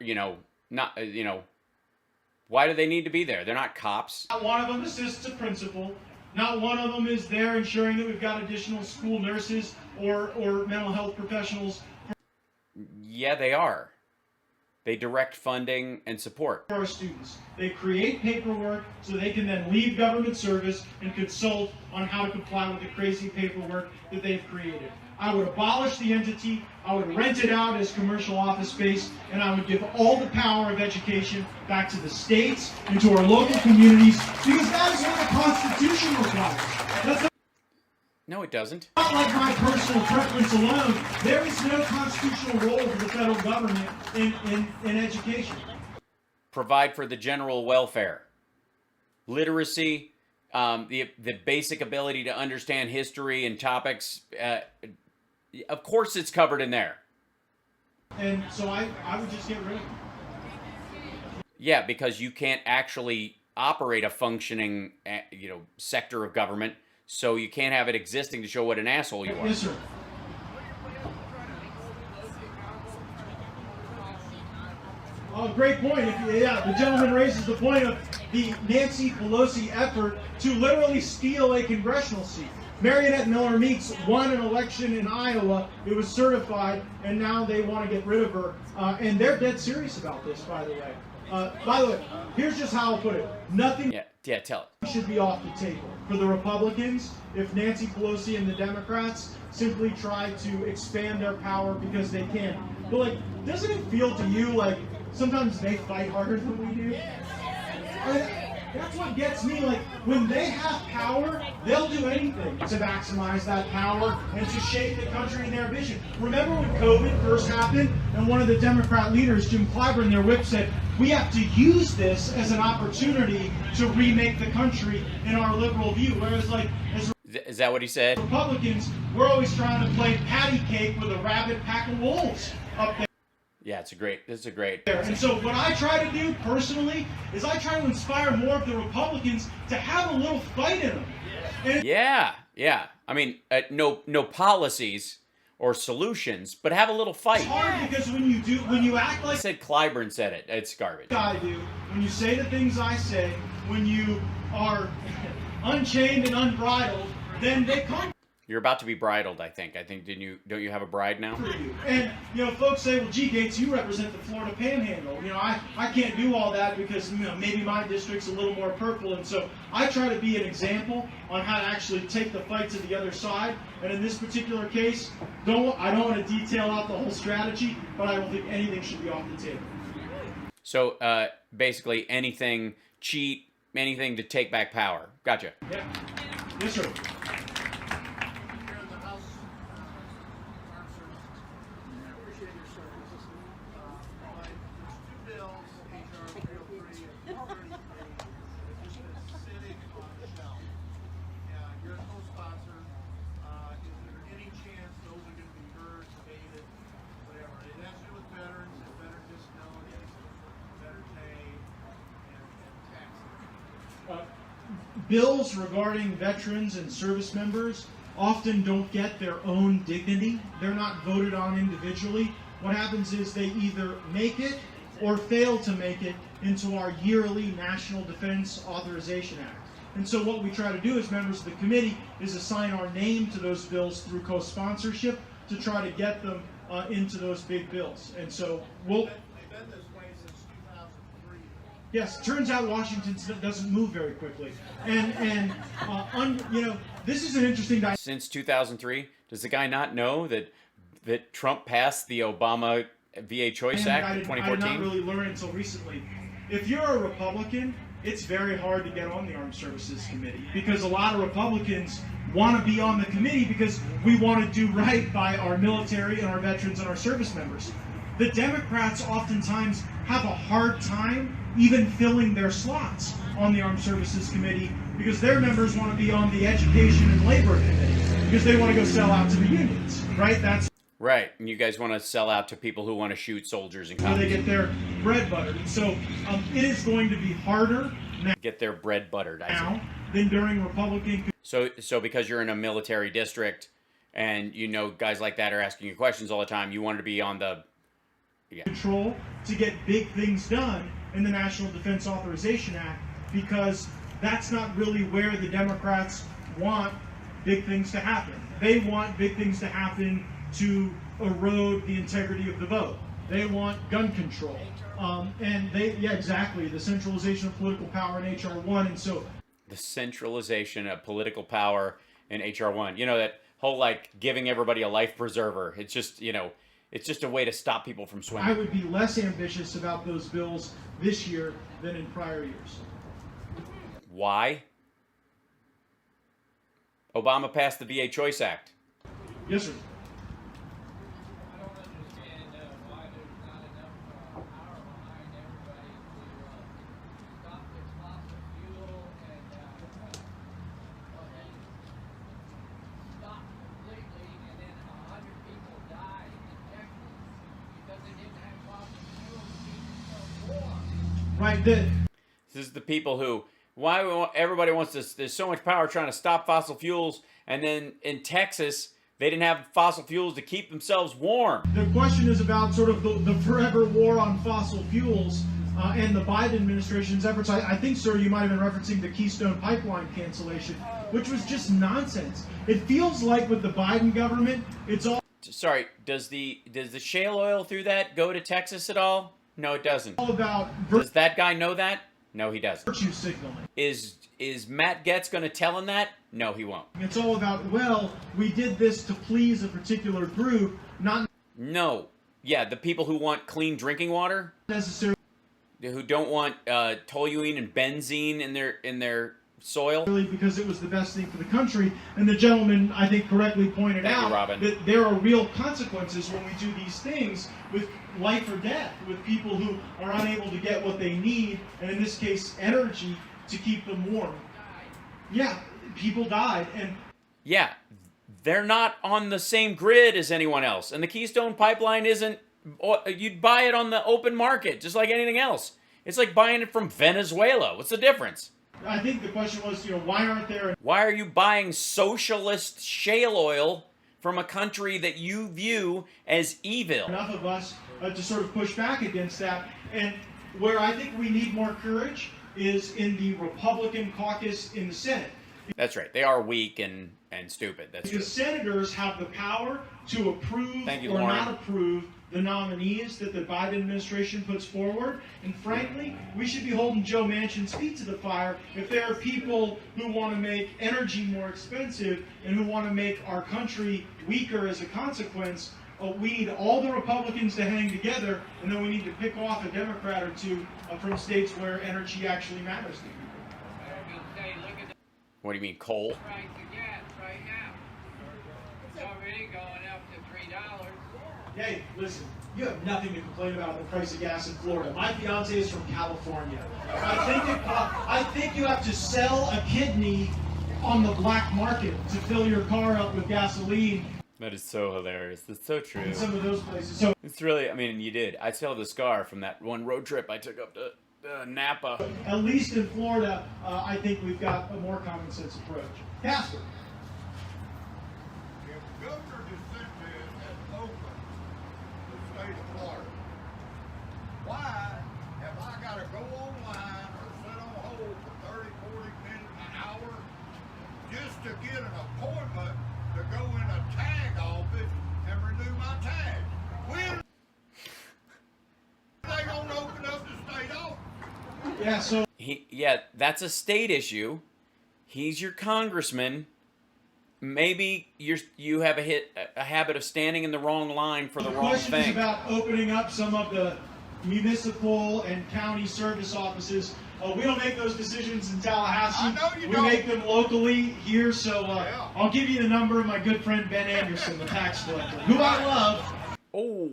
why do they need to be there? They're not cops.
Not one of them assists a principal. Not one of them is there ensuring that we've got additional school nurses or mental health professionals.
Yeah, they are. They direct funding and support.
For our students. They create paperwork so they can then leave government service and consult on how to comply with the crazy paperwork that they've created. I would abolish the entity, I would rent it out as commercial office space, and I would give all the power of education back to the states and to our local communities, because that is what the Constitution requires. That's
No, it doesn't.
not like my personal preference alone. There is no constitutional role for the federal government in education.
Provide for the general welfare. Literacy, the basic ability to understand history and topics. Of course it's covered in there.
And so I would just get rid of it.
Yeah, because you can't actually operate a functioning, sector of government, so you can't have it existing to show what an asshole you are.
Yes, sir. Oh, great point. The gentleman raises the point of the Nancy Pelosi effort to literally steal a congressional seat. Marionette Miller Meeks won an election in Iowa. It was certified, and now they want to get rid of her. And they're dead serious about this, by the way. Here's just how I'll put it. Nothing
Yeah, tell it.
should be off the table. For the Republicans, if Nancy Pelosi and the Democrats simply try to expand their power because they can. But, doesn't it feel to you like sometimes they fight harder than we do? That's what gets me. When they have power, they'll do anything to maximize that power and to shape the country in their vision. Remember when COVID first happened and one of the Democrat leaders, Jim Clyburn, their whip, said, we have to use this as an opportunity to remake the country in our liberal view. Whereas, as
Is that what he said?
Republicans, we're always trying to play patty cake with a rabid pack of wolves up there.
Yeah, this is a great.
And so what I try to do personally is I try to inspire more of the Republicans to have a little fight in them. And
Yeah. I mean, no policies or solutions, but have a little fight.
it's hard because when you act
I
like
said Clyburn said it. It's garbage.
I do, when you say the things I say, when you are unchained and unbridled, then they come.
You're about to be bridled, I think. Don't you have a bride now?
And, folks say, well, gee, Gaetz, you represent the Florida Panhandle. I can't do all that because, maybe my district's a little more purple. And so I try to be an example on how to actually take the fight to the other side. And in this particular case, I don't want to detail out the whole strategy, but I don't think anything should be off the table.
So, basically anything, cheat, anything to take back power. Gotcha.
Yeah. Yes, sir. Bills regarding veterans and service members often don't get their own dignity. They're not voted on individually. What happens is they either make it or fail to make it into our yearly National Defense Authorization Act. And so what we try to do as members of the committee is assign our name to those bills through co-sponsorship to try to get them into those big bills. And so we'll... Yes, turns out Washington doesn't move very quickly, and this is an interesting.
Since 2003, does the guy not know that Trump passed the Obama VA Choice Act in 2014?
I did not really learn until recently. If you're a Republican, it's very hard to get on the Armed Services Committee because a lot of Republicans want to be on the committee because we want to do right by our military and our veterans and our service members. The Democrats oftentimes have a hard time even filling their slots on the Armed Services Committee because their members want to be on the Education and Labor Committee because they want to go sell out to the unions, right? That's
right, and you guys want to sell out to people who want to shoot soldiers and cops.
Where they get their bread buttered. And so it is going to be harder now.
Get their bread buttered,
than during Republican.
So because you're in a military district and guys like that are asking you questions all the time, you wanted to be on the
control to get big things done in the National Defense Authorization Act because that's not really where the Democrats want big things to happen. They want big things to happen to erode the integrity of the vote. They want gun control. Exactly, the centralization of political power in H.R. 1. And so
the centralization of political power in H.R. 1. That whole giving everybody a life preserver. It's just, it's just a way to stop people from swimming.
I would be less ambitious about those bills this year than in prior years.
Why? Obama passed the VA Choice Act.
Yes, sir.
I don't understand why there's not enough power behind everybody to stop this fossil fuel and stop completely, and then 100 people die in Texas because they didn't have fossil fuel to keep themselves warm.
Right.
This is the people who, everybody wants this, there's so much power trying to stop fossil fuels, and then in Texas, they didn't have fossil fuels to keep themselves warm.
The question is about sort of the forever war on fossil fuels and the Biden administration's efforts. I think, sir, you might have been referencing the Keystone Pipeline cancellation, which was just nonsense. It feels like with the Biden government, it's all...
Sorry, does the shale oil through that go to Texas at all? No, it doesn't.
All about...
Does that guy know that? No, he doesn't.
Virtue signaling.
Is Matt Gaetz going to tell him that? No, he won't.
It's all about, well, we did this to please a particular group, not...
No. Yeah, the people who want clean drinking water?
Necessarily.
Who don't want toluene and benzene in their soil?
Because it was the best thing for the country. And the gentleman, I think, correctly pointed out that there are real consequences when we do these things with life or death, with people who are unable to get what they need, and in this case, energy, to keep them warm. Yeah, people died. And
yeah, they're not on the same grid as anyone else. And the Keystone Pipeline isn't... You'd buy it on the open market, just like anything else. It's like buying it from Venezuela. What's the difference?
I think the question was, why aren't there...
Why are you buying socialist shale oil from a country that you view as evil?
Enough of us to sort of push back against that. And where I think we need more courage is in the Republican caucus in the Senate.
That's right. They are weak and stupid. That's true.
Because senators have the power to approve
Thank you,
or
Lauren.
not approve the nominees that the Biden administration puts forward. And frankly, we should be holding Joe Manchin's feet to the fire if there are people who want to make energy more expensive and who want to make our country weaker as a consequence. We need all the Republicans to hang together, and then we need to pick off a Democrat or two from states where energy actually matters to people.
I mean, say, look at the
What do you mean, coal?
price of gas right now. It's already going up to $3.
Hey, listen, you have nothing to complain about the price of gas in Florida. My fiance is from California. I think you have to sell a kidney on the black market to fill your car up with gasoline
That is so hilarious. That's so true.
in some of those places. So
It's really, I mean, you did. I still have the scar from that one road trip I took up to Napa.
at least in Florida, I think we've got a more common sense approach. Casper.
If Governor DeSantis has opened the state of Florida, why have I got to go online or sit on hold for 30, 40 minutes, an hour, just to get an appointment to go in a tag office and renew my tag? When are they going to open up the state office?
Yeah, so
Yeah, that's a state issue. He's your congressman. Maybe you have a habit of standing in the wrong line for the
the
wrong
question is
thing.
about opening up some of the municipal and county service offices. We don't make those decisions in Tallahassee.
I know you
we
don't.
make them locally here. So
Yeah.
I'll give you the number of my good friend Ben Anderson, the tax collector, who I love.
Oh.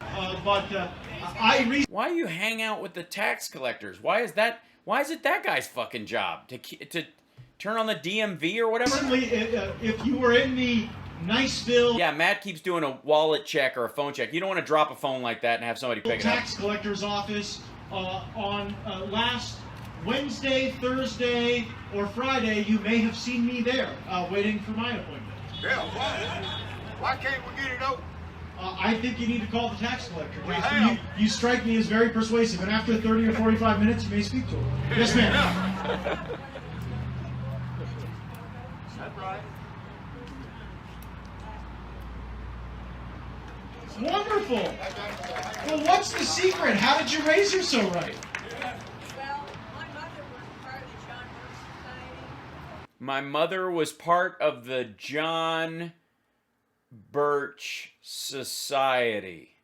But I
Why you hang out with the tax collectors? Why is it that guy's fucking job to turn on the DMV or whatever?
recently, if you were in the Niceville
Yeah, Matt keeps doing a wallet check or a phone check. You don't want to drop a phone like that and have somebody pick it up.
tax collector's office on last Wednesday, Thursday, or Friday, you may have seen me there waiting for my appointment.
Yeah, why can't we get it open?
I think you need to call the tax collector.
We
Casper.
have.
You strike me as very persuasive, and after 30 or 45 minutes, you may speak to him. Yes, ma'am.
That's right.
Wonderful. Well, what's the secret? How did you raise her so right?
Well, my mother was part of the John Birch Society.
My mother was part of the John Birch Society.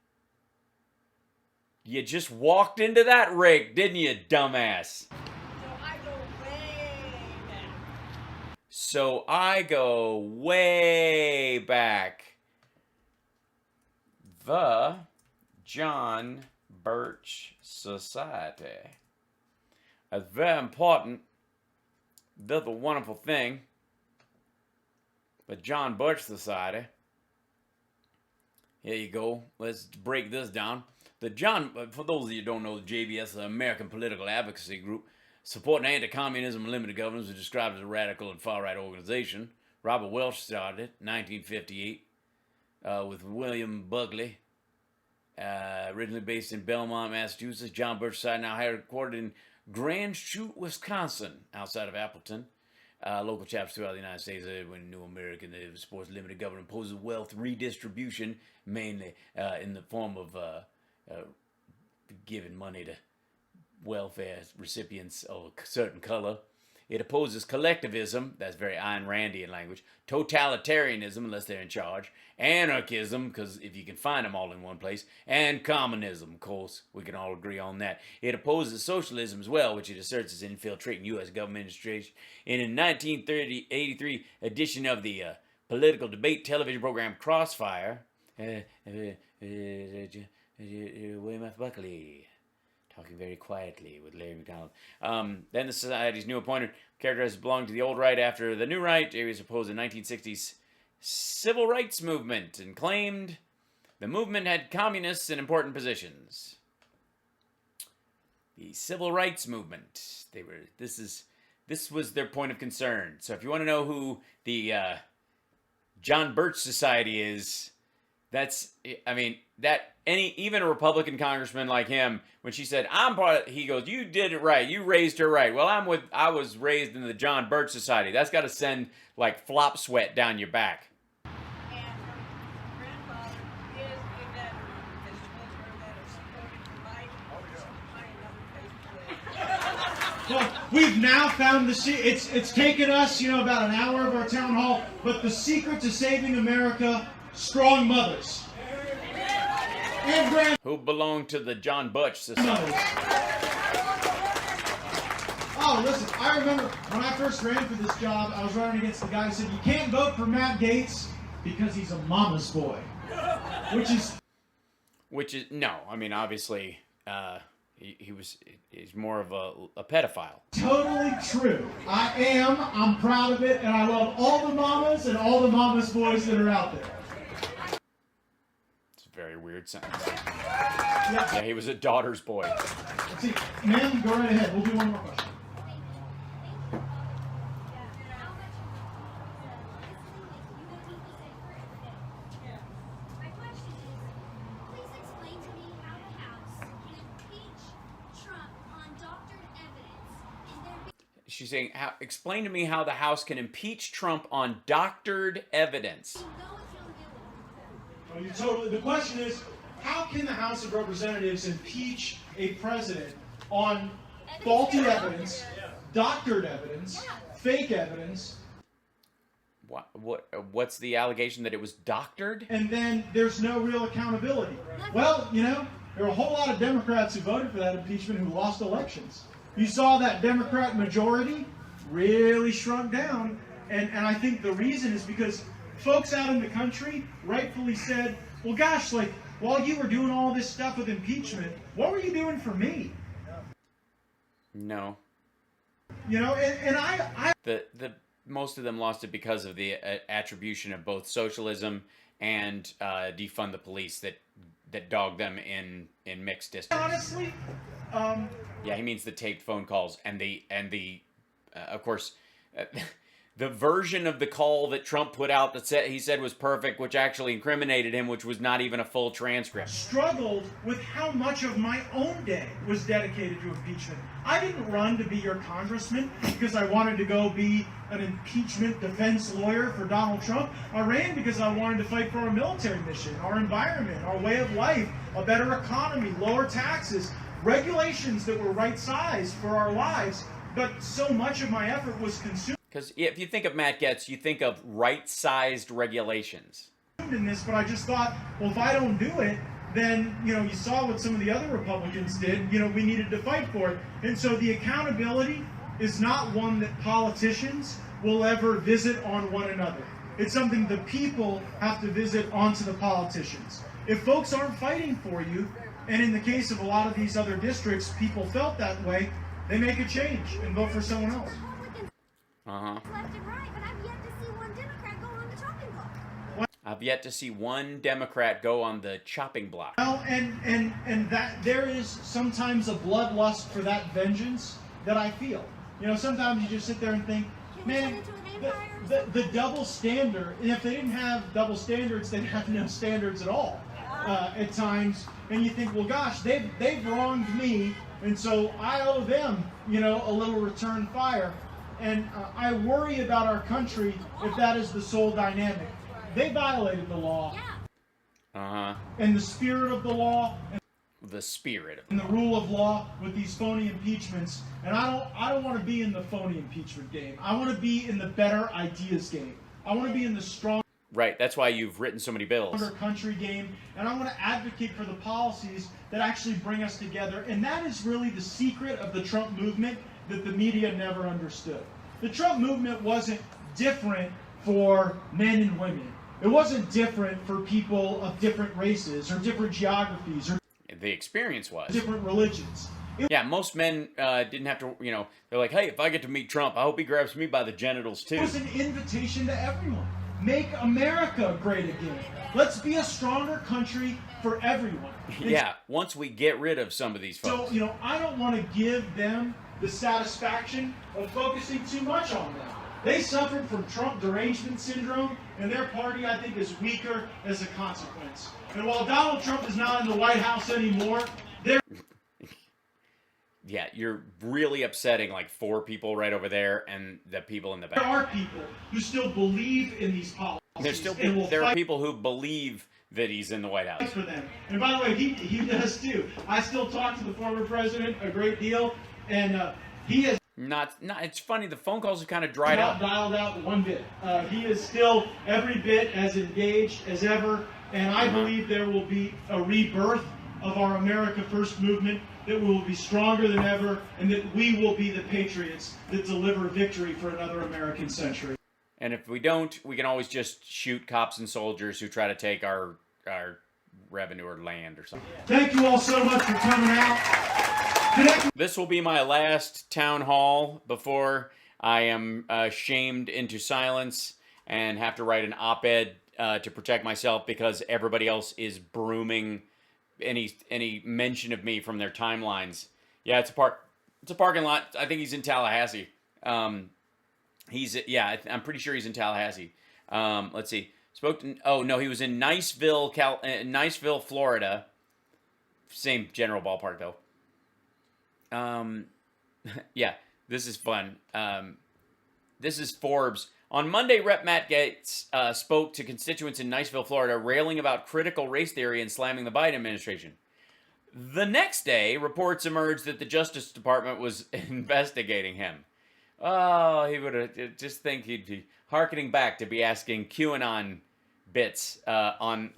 You just walked into that rake, didn't you, dumbass?
So I go way back.
So I go way back. The John Birch Society. That's very important. They're the wonderful thing. The John Birch Society. Here you go. Let's break this down. For those of you who don't know, the JBS is an American political advocacy group supporting anti-communism and limited governance, is described as a radical and far-right organization. Robert Welch started it in 1958 with William Buckley, originally based in Belmont, Massachusetts. John Birch Society now headquartered in Grand Chute, Wisconsin, outside of Appleton. Local chapters throughout the United States, when New American supports limited government, opposes wealth redistribution, mainly in the form of giving money to welfare recipients of a certain color. It opposes collectivism, that's very Ayn Randian language, totalitarianism, unless they're in charge, anarchism, because if you can find them all in one place, and communism, of course, we can all agree on that. It opposes socialism as well, which it asserts is infiltrating U.S. government administration. In a 1983 edition of the political debate television program Crossfire, William F. Buckley, talking very quietly with Larry McDonald. Then the Society's new appointed characterized as belonging to the old right after the new right. He was opposed the 1960s civil rights movement and claimed the movement had communists in important positions. The civil rights movement. This was their point of concern. So if you want to know who the John Birch Society is, That's, I mean, even a Republican congressman like him, when she said, he goes, you did it right. You raised her right. Well, I was raised in the John Birch Society. That's got to send, like, flop sweat down your back.
And her grandfather is a veteran. Has told her that if she voted for Biden, she'll find another place to live.
Well, we've now found it's taken us, about an hour of our town hall, but the secret to saving America, strong mothers. And grandmothers.
Who belonged to the John Birch Society.
Oh, listen, I remember when I first ran for this job, I was running against the guy who said, you can't vote for Matt Gaetz because he's a mama's boy. Which is, no, I mean, obviously, he's more of a pedophile. Totally true. I'm proud of it, and I love all the mamas and all the mama's boys that are out there.
It's a very weird sentence. Yeah, he was a daughter's boy.
Let's see, ma'am, go right ahead. We'll do one more question.
She's saying, explain to me how the House can impeach Trump on doctored evidence.
The question is, how can the House of Representatives impeach a president on faulty evidence, doctored evidence, fake evidence?
What's the allegation, that it was doctored?
And then there's no real accountability. Well, there are a whole lot of Democrats who voted for that impeachment who lost elections. You saw that Democrat majority really shrunk down, and I think the reason is because folks out in the country rightfully said, well, gosh, like, while you were doing all this stuff with impeachment, what were you doing for me?
No.
And I
most of them lost it because of the attribution of both socialism and defund the police that dogged them in mixed districts.
Honestly,
yeah, he means the taped phone calls and the of course, the version of the call that Trump put out that he said was perfect, which actually incriminated him, which was not even a full transcript.
Struggled with how much of my own day was dedicated to impeachment. I didn't run to be your congressman because I wanted to go be an impeachment defense lawyer for Donald Trump. I ran because I wanted to fight for our military mission, our environment, our way of life, a better economy, lower taxes, regulations that were right-sized for our lives. But so much of my effort was consumed.
Because if you think of Matt Gaetz, you think of right-sized regulations.
In this, but I just thought, well, if I don't do it, then, you saw what some of the other Republicans did. We needed to fight for it. And so the accountability is not one that politicians will ever visit on one another. It's something the people have to visit onto the politicians. If folks aren't fighting for you, and in the case of a lot of these other districts, people felt that way, they make a change and vote for someone else.
Left and right, but I've yet to see one Democrat go on the chopping block.
I've yet to see one Democrat go on the chopping block.
Well, and that there is sometimes a bloodlust for that vengeance that I feel. Sometimes you just sit there and think, man, the double standard, and if they didn't have double standards, they'd have no standards at all at times. And you think, well, gosh, they've wronged me, and so I owe them, a little return fire. And I worry about our country if that is the sole dynamic. They violated the law. And the spirit of the law.
The spirit of
and the rule of law with these phony impeachments. And I don't want to be in the phony impeachment game. I want to be in the better ideas game. I want to be in the strong.
Right, that's why you've written so many bills.
Country game, and I want to advocate for the policies that actually bring us together. And that is really the secret of the Trump movement that the media never understood. The Trump movement wasn't different for men and women. It wasn't different for people of different races or different geographies or
the experience was
different religions.
Yeah, most men didn't have to, they're like, hey, if I get to meet Trump, I hope he grabs me by the genitals too.
It was an invitation to everyone. Make America great again. Let's be a stronger country for everyone.
Yeah, once we get rid of some of these folks.
So, I don't want to give them the satisfaction of focusing too much on them. They suffered from Trump derangement syndrome, and their party, I think, is weaker as a consequence. And while Donald Trump is not in the White House anymore, they're...
Yeah, you're really upsetting like 4 people right over there and the people in the back.
There are people who still believe in these policies.
There are people who believe that he's in the White House.
For them. And by the way, he does too. I still talk to the former president a great deal, and he has
not. It's funny. The phone calls have kind of dried up.
Dialed out one bit. He is still every bit as engaged as ever, and I believe there will be a rebirth of our America First movement, that we will be stronger than ever, and that we will be the patriots that deliver victory for another American century.
And if we don't, we can always just shoot cops and soldiers who try to take our revenue or land or something.
Thank you all so much for coming out.
This will be my last town hall before I am shamed into silence and have to write an op-ed to protect myself because everybody else is brooming any mention of me from their timelines. Yeah, it's a parking lot. I think he's in Tallahassee. I'm pretty sure he's in Tallahassee. Let's see. He was in Niceville, Florida. Same general ballpark though. Yeah, this is fun. This is Forbes. On Monday, Rep. Matt Gaetz spoke to constituents in Niceville, Florida, railing about critical race theory and slamming the Biden administration. The next day, reports emerged that the Justice Department was investigating him. Oh, he would have just think he'd be hearkening back to be asking QAnon bits online.